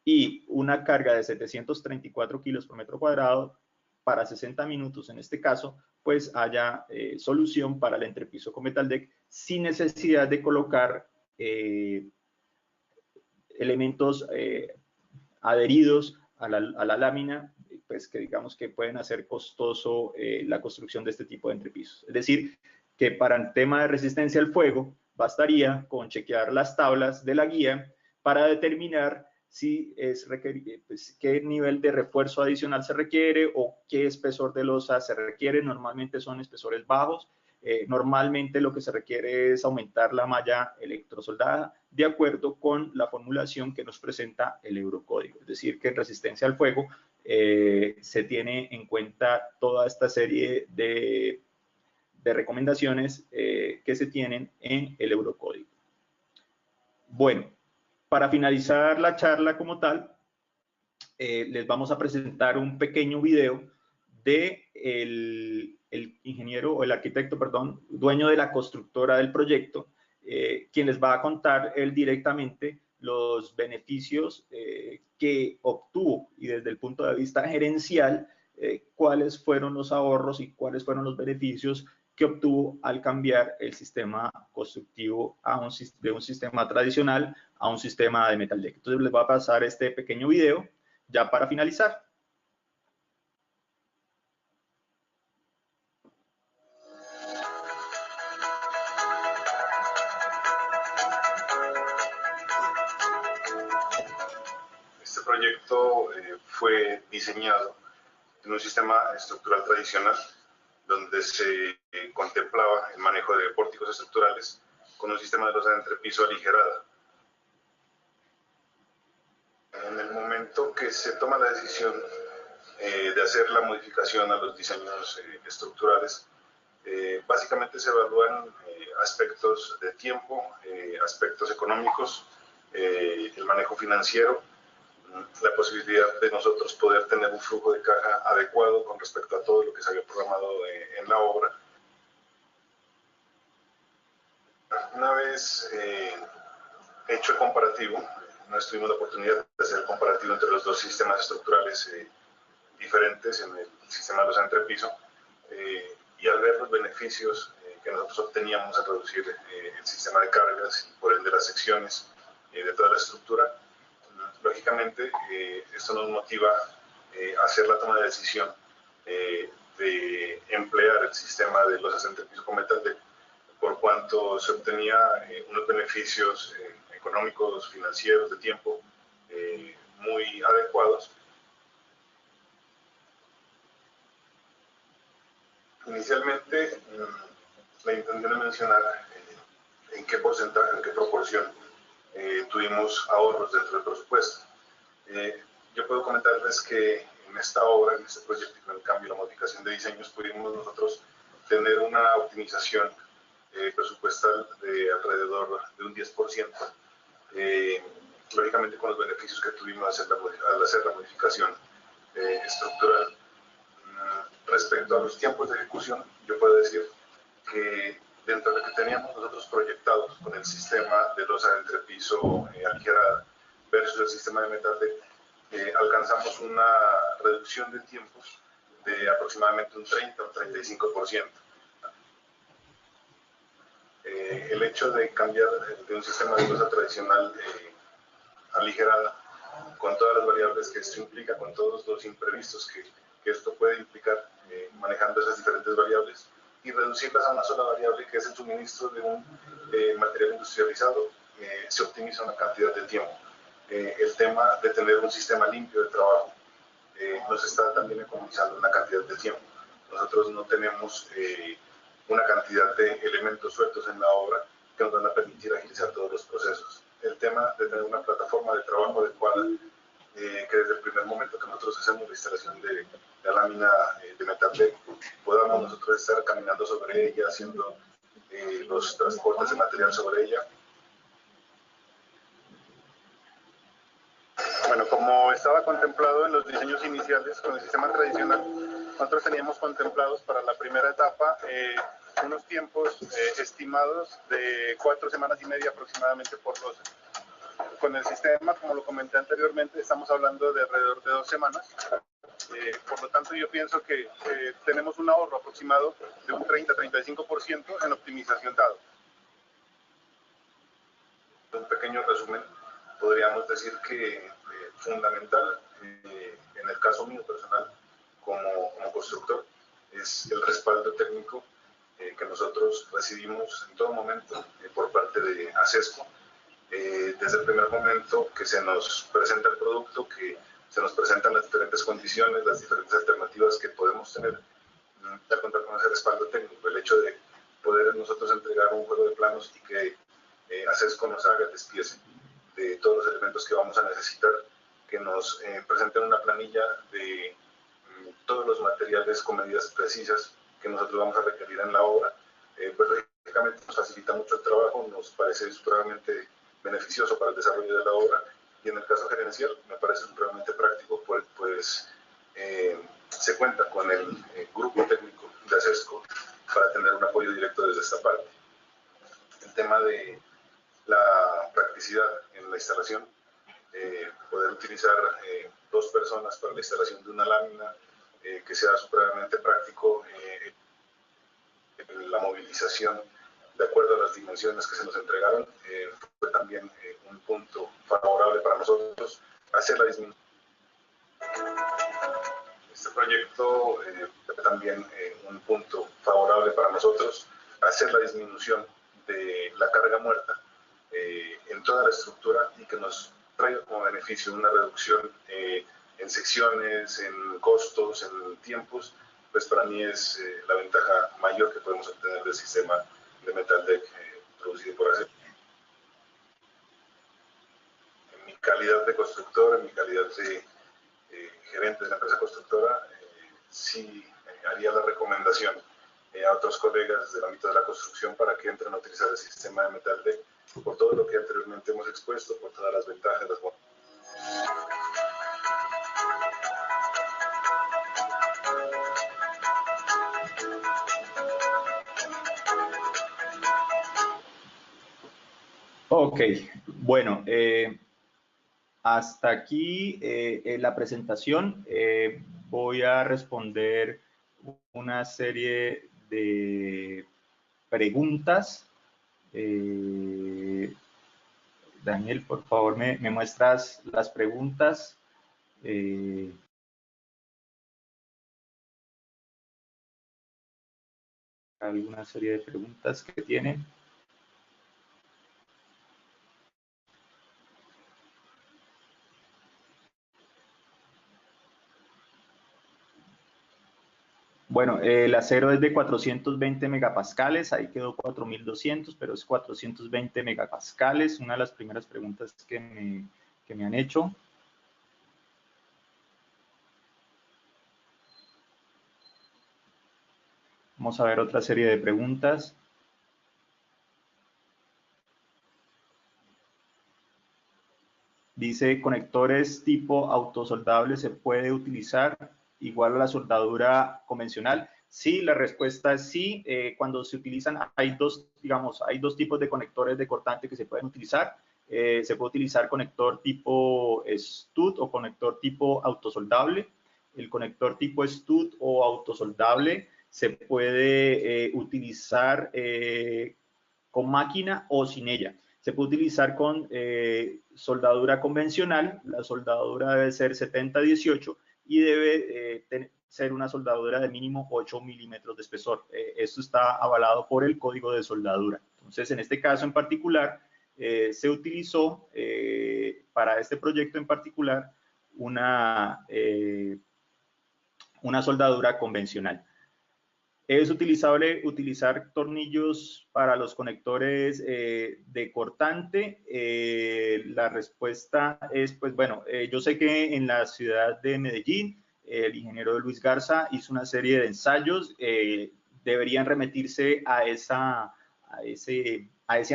y una carga de 734 kilos por metro cuadrado para 60 minutos en este caso, pues haya solución para el entrepiso con metal deck sin necesidad de colocar elementos adheridos a la lámina, pues que digamos que pueden hacer costoso la construcción de este tipo de entrepisos. Es decir, que para el tema de resistencia al fuego, bastaría con chequear las tablas de la guía para determinar si es pues, qué nivel de refuerzo adicional se requiere o qué espesor de losa se requiere. Normalmente son espesores bajos. Normalmente lo que se requiere es aumentar la malla electrosoldada de acuerdo con la formulación que nos presenta el Eurocódigo. Es decir, que en resistencia al fuego se tiene en cuenta toda esta serie de recomendaciones que se tienen en el Eurocódigo. Bueno, para finalizar la charla como tal, les vamos a presentar un pequeño video de el ingeniero o el arquitecto, perdón, dueño de la constructora del proyecto, quien les va a contar él directamente los beneficios que obtuvo y desde el punto de vista gerencial, cuáles fueron los ahorros y cuáles fueron los beneficios que obtuvo al cambiar el sistema constructivo de un sistema tradicional a un sistema de metal deck. Entonces les voy a pasar este pequeño video ya para finalizar. Este proyecto fue diseñado en un sistema estructural tradicional donde se contemplaba el manejo de pórticos estructurales con un sistema de losa de entrepiso aligerada. En el momento que se toma la decisión de hacer la modificación a los diseños estructurales, básicamente se evalúan aspectos de tiempo, aspectos económicos, el manejo financiero, la posibilidad de nosotros poder tener un flujo de caja adecuado con respecto a todo lo que se había programado en la obra. Una vez hecho el comparativo, nos tuvimos la oportunidad de hacer el comparativo entre los dos sistemas estructurales diferentes en el sistema de losa de entrepiso, y al ver los beneficios que nosotros obteníamos al reducir el sistema de cargas y por ende las secciones de toda la estructura, lógicamente esto nos motiva a hacer la toma de decisión de emplear el sistema de losas de entrepiso con metal deck, por cuanto se obtenía unos beneficios económicos, financieros, de tiempo muy adecuados. Inicialmente, la intención es mencionar en qué porcentaje, en qué proporción tuvimos ahorros dentro del presupuesto. Yo puedo comentarles que en esta obra, en este proyecto, con el cambio y la modificación de diseños, pudimos nosotros tener una optimización presupuestal de alrededor de un 10%, lógicamente con los beneficios que tuvimos al hacer la modificación estructural. Respecto a los tiempos de ejecución, yo puedo decir que dentro de lo que teníamos nosotros proyectados con el sistema de losa de entrepiso aligerada versus el sistema de metal deck, alcanzamos una reducción de tiempos de aproximadamente un 30 o 35%. El hecho de cambiar de un sistema de losa tradicional aligerada, con todas las variables que esto implica, con todos los imprevistos que esto puede implicar, manejando esas diferentes variables, y reducirlas a una sola variable, que es el suministro de un material industrializado, se optimiza una cantidad de tiempo. El tema de tener un sistema limpio de trabajo nos está también economizando una cantidad de tiempo. Nosotros no tenemos una cantidad de elementos sueltos en la obra que nos van a permitir agilizar todos los procesos. El tema de tener una plataforma de trabajo adecuada, que desde el primer momento que nosotros hacemos la instalación de la lámina de metal deck, podamos nosotros estar caminando sobre ella, haciendo los transportes de material sobre ella. Bueno, como estaba contemplado en los diseños iniciales con el sistema tradicional, nosotros teníamos contemplados para la primera etapa unos tiempos estimados de 4 semanas y media aproximadamente por losa. Con el sistema, como lo comenté anteriormente, estamos hablando de alrededor de 2 semanas. Por lo tanto, yo pienso que tenemos un ahorro aproximado de un 30-35% en optimización dado. Un pequeño resumen, podríamos decir que fundamental, en el caso mío personal, como constructor, es el respaldo técnico que nosotros recibimos en todo momento por parte de ASESCO. Desde el primer momento que se nos presenta el producto, que se nos presentan las diferentes condiciones, las diferentes alternativas que podemos tener al contar con ese respaldo técnico, el hecho de poder nosotros entregar un juego de planos y que ASESCO nos haga el despiece de todos los elementos que vamos a necesitar, que nos presenten una planilla de todos los materiales con medidas precisas que nosotros vamos a requerir en la obra, pues lógicamente nos facilita mucho el trabajo, nos parece supremamente beneficioso para el desarrollo de la obra, y en el caso gerencial me parece supremamente práctico, pues se cuenta con el grupo técnico de ASESCO para tener un apoyo directo desde esta parte. El tema de la practicidad en la instalación, poder utilizar 2 personas para la instalación de una lámina, que sea supremamente práctico, la movilización de acuerdo a las dimensiones que se nos entregaron, fue también un punto favorable para nosotros. Hacer la disminución. Este proyecto fue también un punto favorable para nosotros, hacer la disminución de la carga muerta en toda la estructura, y que nos traiga como beneficio una reducción en secciones, en costos, en tiempos. Pues para mí es la ventaja mayor que podemos obtener del sistema de metal deck producido por ASESCO. En mi calidad de constructor, en mi calidad de gerente de la empresa constructora, sí haría la recomendación a otros colegas del ámbito de la construcción para que entren a utilizar el sistema de metal deck, por todo lo que anteriormente hemos expuesto, por todas las ventajas, las bondades. Ok, bueno, hasta aquí la presentación. Voy a responder una serie de preguntas. Daniel, por favor, me muestras las preguntas. Alguna serie de preguntas que tienen. Bueno, el acero es de 420 megapascales, ahí quedó 4200, pero es 420 megapascales, una de las primeras preguntas que me han hecho. Vamos a ver otra serie de preguntas. Dice, ¿conectores tipo autosoldable se puede utilizar igual a la soldadura convencional? Sí, la respuesta es sí. Cuando se utilizan, hay dos tipos de conectores de cortante que se pueden utilizar. Se puede utilizar conector tipo stud o conector tipo autosoldable. El conector tipo stud o autosoldable se puede utilizar con máquina o sin ella. Se puede utilizar con soldadura convencional, la soldadura debe ser 70-18 y debe ser una soldadura de mínimo 8 milímetros de espesor. Esto está avalado por el código de soldadura. Entonces, en este caso en particular, se utilizó para este proyecto en particular una soldadura convencional. ¿Es utilizable utilizar tornillos para los conectores de cortante? La respuesta es, pues bueno, yo sé que en la ciudad de Medellín, el ingeniero Luis Garza hizo una serie de ensayos, deberían remitirse a ese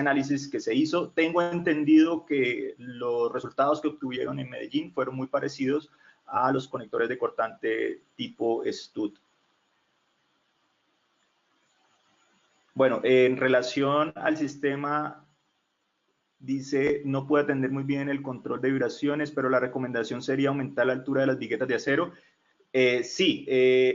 análisis que se hizo. Tengo entendido que los resultados que obtuvieron en Medellín fueron muy parecidos a los conectores de cortante tipo stud. Bueno, en relación al sistema, dice, no puede atender muy bien el control de vibraciones, pero la recomendación sería aumentar la altura de las viguetas de acero. Sí,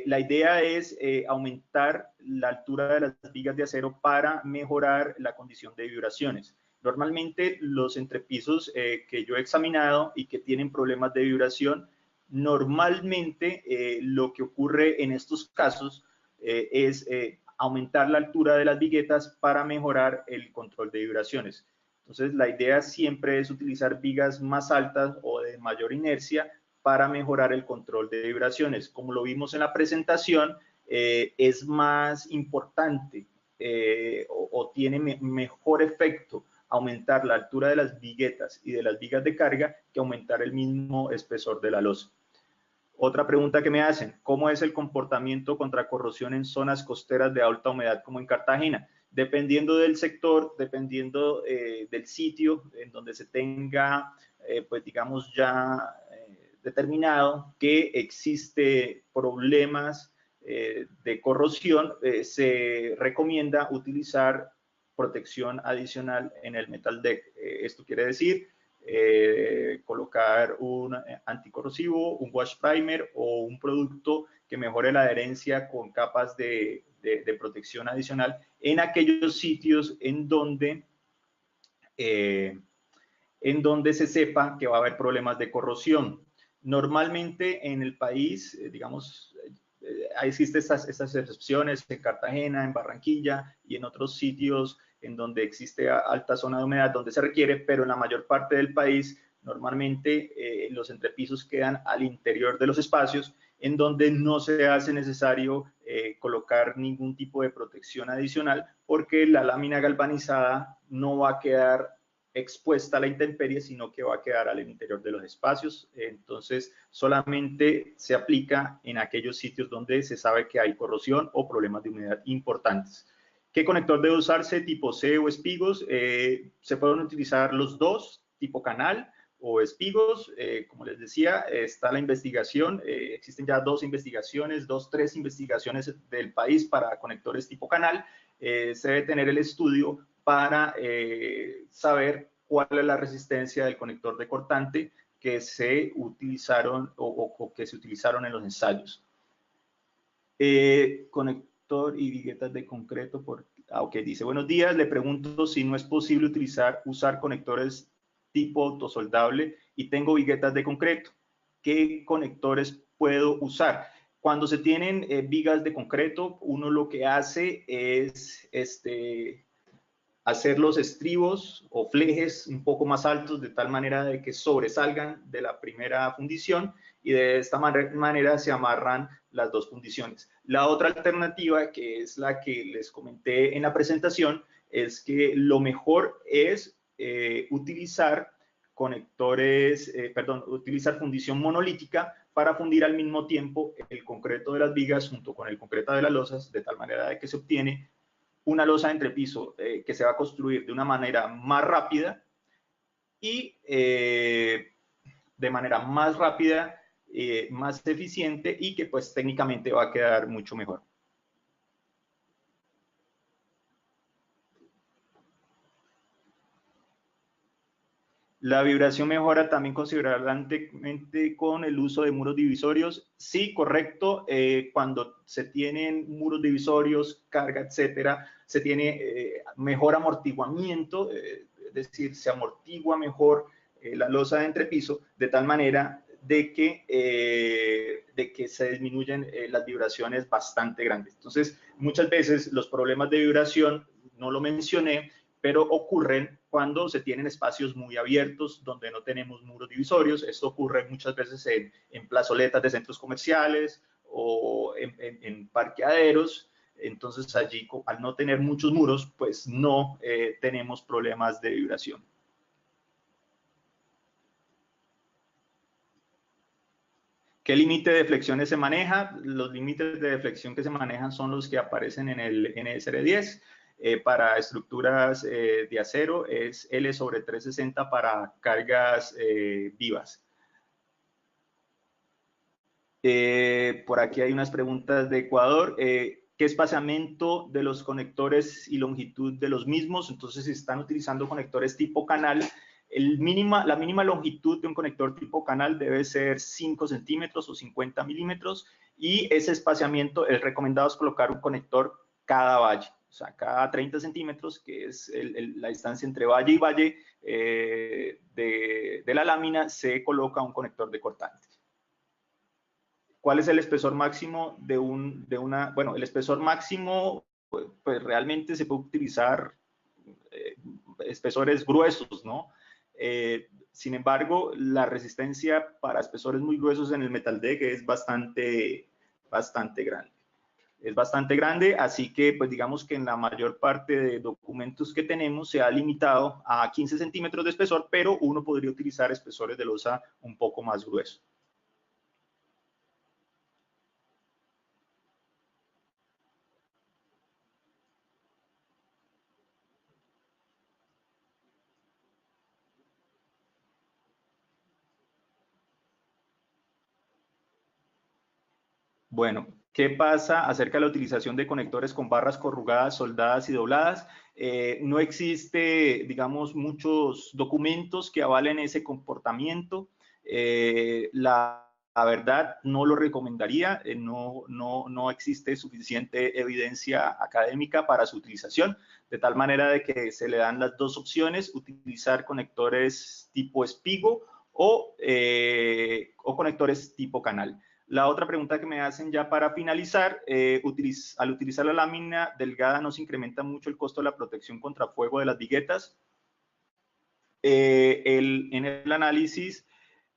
la idea es aumentar la altura de las vigas de acero para mejorar la condición de vibraciones. Normalmente los entrepisos que yo he examinado y que tienen problemas de vibración, normalmente lo que ocurre en estos casos es aumentar la altura de las viguetas para mejorar el control de vibraciones. Entonces, la idea siempre es utilizar vigas más altas o de mayor inercia para mejorar el control de vibraciones. Como lo vimos en la presentación, es más importante o tiene mejor efecto aumentar la altura de las viguetas y de las vigas de carga que aumentar el mismo espesor de la losa. Otra pregunta que me hacen, ¿cómo es el comportamiento contra corrosión en zonas costeras de alta humedad como en Cartagena? Dependiendo del sector, dependiendo del sitio en donde se tenga, pues digamos ya determinado que existe problemas de corrosión, se recomienda utilizar protección adicional en el metal deck. Esto quiere decir colocar un anticorrosivo, un wash primer o un producto que mejore la adherencia con capas de protección adicional en aquellos sitios en donde se sepa que va a haber problemas de corrosión. Normalmente en el país, digamos, existen estas excepciones en Cartagena, en Barranquilla y en otros sitios en donde existe alta zona de humedad donde se requiere, pero en la mayor parte del país normalmente los entrepisos quedan al interior de los espacios en donde no se hace necesario colocar ningún tipo de protección adicional porque la lámina galvanizada no va a quedar expuesta a la intemperie, sino que va a quedar al interior de los espacios. Entonces, solamente se aplica en aquellos sitios donde se sabe que hay corrosión o problemas de humedad importantes. ¿Qué conector debe usarse? ¿Tipo C o espigos? Se pueden utilizar los dos, tipo canal o espigos. Como les decía, está la investigación. Existen ya tres investigaciones del país para conectores tipo canal. Se debe tener el estudio para saber cuál es la resistencia del conector de cortante que se utilizaron o que se utilizaron en los ensayos. Conector y viguetas de concreto. Dice, buenos días, le pregunto si no es posible usar conectores tipo autosoldable y tengo viguetas de concreto. ¿Qué conectores puedo usar? Cuando se tienen vigas de concreto, uno lo que hace es hacer los estribos o flejes un poco más altos de tal manera de que sobresalgan de la primera fundición y de esta manera se amarran las dos fundiciones. La otra alternativa, que es la que les comenté en la presentación, es que lo mejor es utilizar utilizar fundición monolítica para fundir al mismo tiempo el concreto de las vigas junto con el concreto de las losas, de tal manera de que se obtiene una losa de entrepiso que se va a construir de una manera más rápida y de manera más rápida, más eficiente y que pues técnicamente va a quedar mucho mejor. La vibración mejora también considerablemente con el uso de muros divisorios. Sí, correcto. Cuando se tienen muros divisorios, carga, etcétera, se tiene mejor amortiguamiento, es decir, se amortigua mejor la losa de entrepiso de tal manera de que se disminuyen las vibraciones bastante grandes. Entonces, muchas veces los problemas de vibración, no lo mencioné, pero ocurren cuando se tienen espacios muy abiertos donde no tenemos muros divisorios. Esto ocurre muchas veces en plazoletas de centros comerciales o en parqueaderos. Entonces allí, al no tener muchos muros, pues no tenemos problemas de vibración. ¿Qué límite de flexiones se maneja? Los límites de flexión que se manejan son los que aparecen en el NSR 10. Para estructuras de acero es L sobre 360 para cargas vivas. Por aquí hay unas preguntas de Ecuador. ¿Qué espaciamiento de los conectores y longitud de los mismos? Entonces, si están utilizando conectores tipo canal, la mínima longitud de un conector tipo canal debe ser 5 centímetros o 50 milímetros y ese espaciamiento, el recomendado es colocar un conector cada valle, o sea, cada 30 centímetros, que es la distancia entre valle y valle de la lámina, se coloca un conector de cortante. ¿Cuál es el espesor máximo de una? Bueno, el espesor máximo, pues realmente se puede utilizar espesores gruesos, ¿no? Sin embargo, la resistencia para espesores muy gruesos en el metal deck es bastante grande. Es bastante grande, así que pues digamos que en la mayor parte de documentos que tenemos se ha limitado a 15 centímetros de espesor, pero uno podría utilizar espesores de losa un poco más gruesos. Bueno, ¿qué pasa acerca de la utilización de conectores con barras corrugadas, soldadas y dobladas? No existe, digamos, muchos documentos que avalen ese comportamiento. La verdad, no lo recomendaría. No existe suficiente evidencia académica para su utilización, de tal manera de que se le dan las dos opciones, utilizar conectores tipo espigo o conectores tipo canal. La otra pregunta que me hacen ya para finalizar, al utilizar la lámina delgada no se incrementa mucho el costo de la protección contra fuego de las viguetas. En el análisis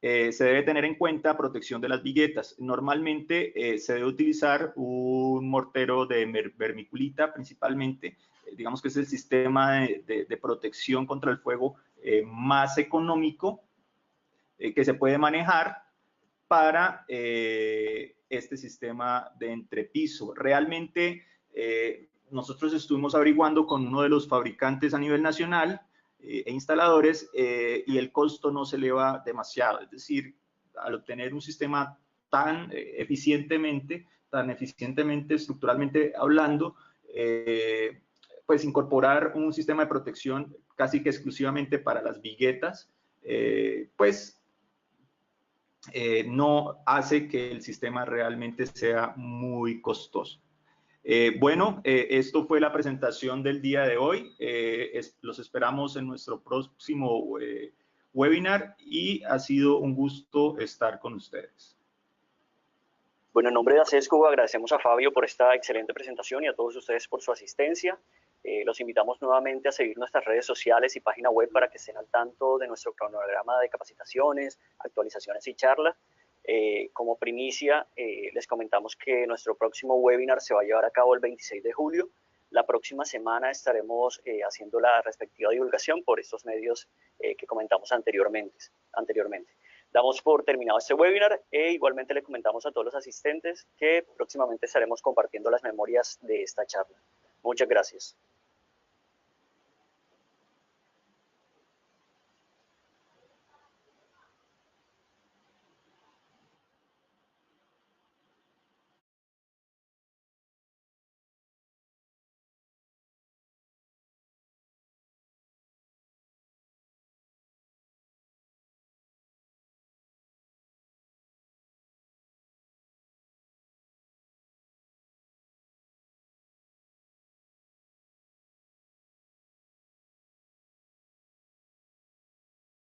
se debe tener en cuenta protección de las viguetas. Normalmente se debe utilizar un mortero de vermiculita principalmente, digamos que es el sistema de protección contra el fuego más económico que se puede manejar para este sistema de entrepiso. Realmente nosotros estuvimos averiguando con uno de los fabricantes a nivel nacional e instaladores y el costo no se eleva demasiado, es decir, al obtener un sistema tan eficientemente estructuralmente hablando, pues incorporar un sistema de protección casi que exclusivamente para las viguetas, pues no hace que el sistema realmente sea muy costoso. Bueno, esto fue la presentación del día de hoy. Los esperamos en nuestro próximo webinar y ha sido un gusto estar con ustedes. Bueno, en nombre de ACESCO agradecemos a Fabio por esta excelente presentación y a todos ustedes por su asistencia. Los invitamos nuevamente a seguir nuestras redes sociales y página web para que estén al tanto de nuestro cronograma de capacitaciones, actualizaciones y charlas. Como primicia, les comentamos que nuestro próximo webinar se va a llevar a cabo el 26 de julio. La próxima semana estaremos haciendo la respectiva divulgación por estos medios que comentamos anteriormente. Damos por terminado este webinar e igualmente le comentamos a todos los asistentes que próximamente estaremos compartiendo las memorias de esta charla. Muchas gracias.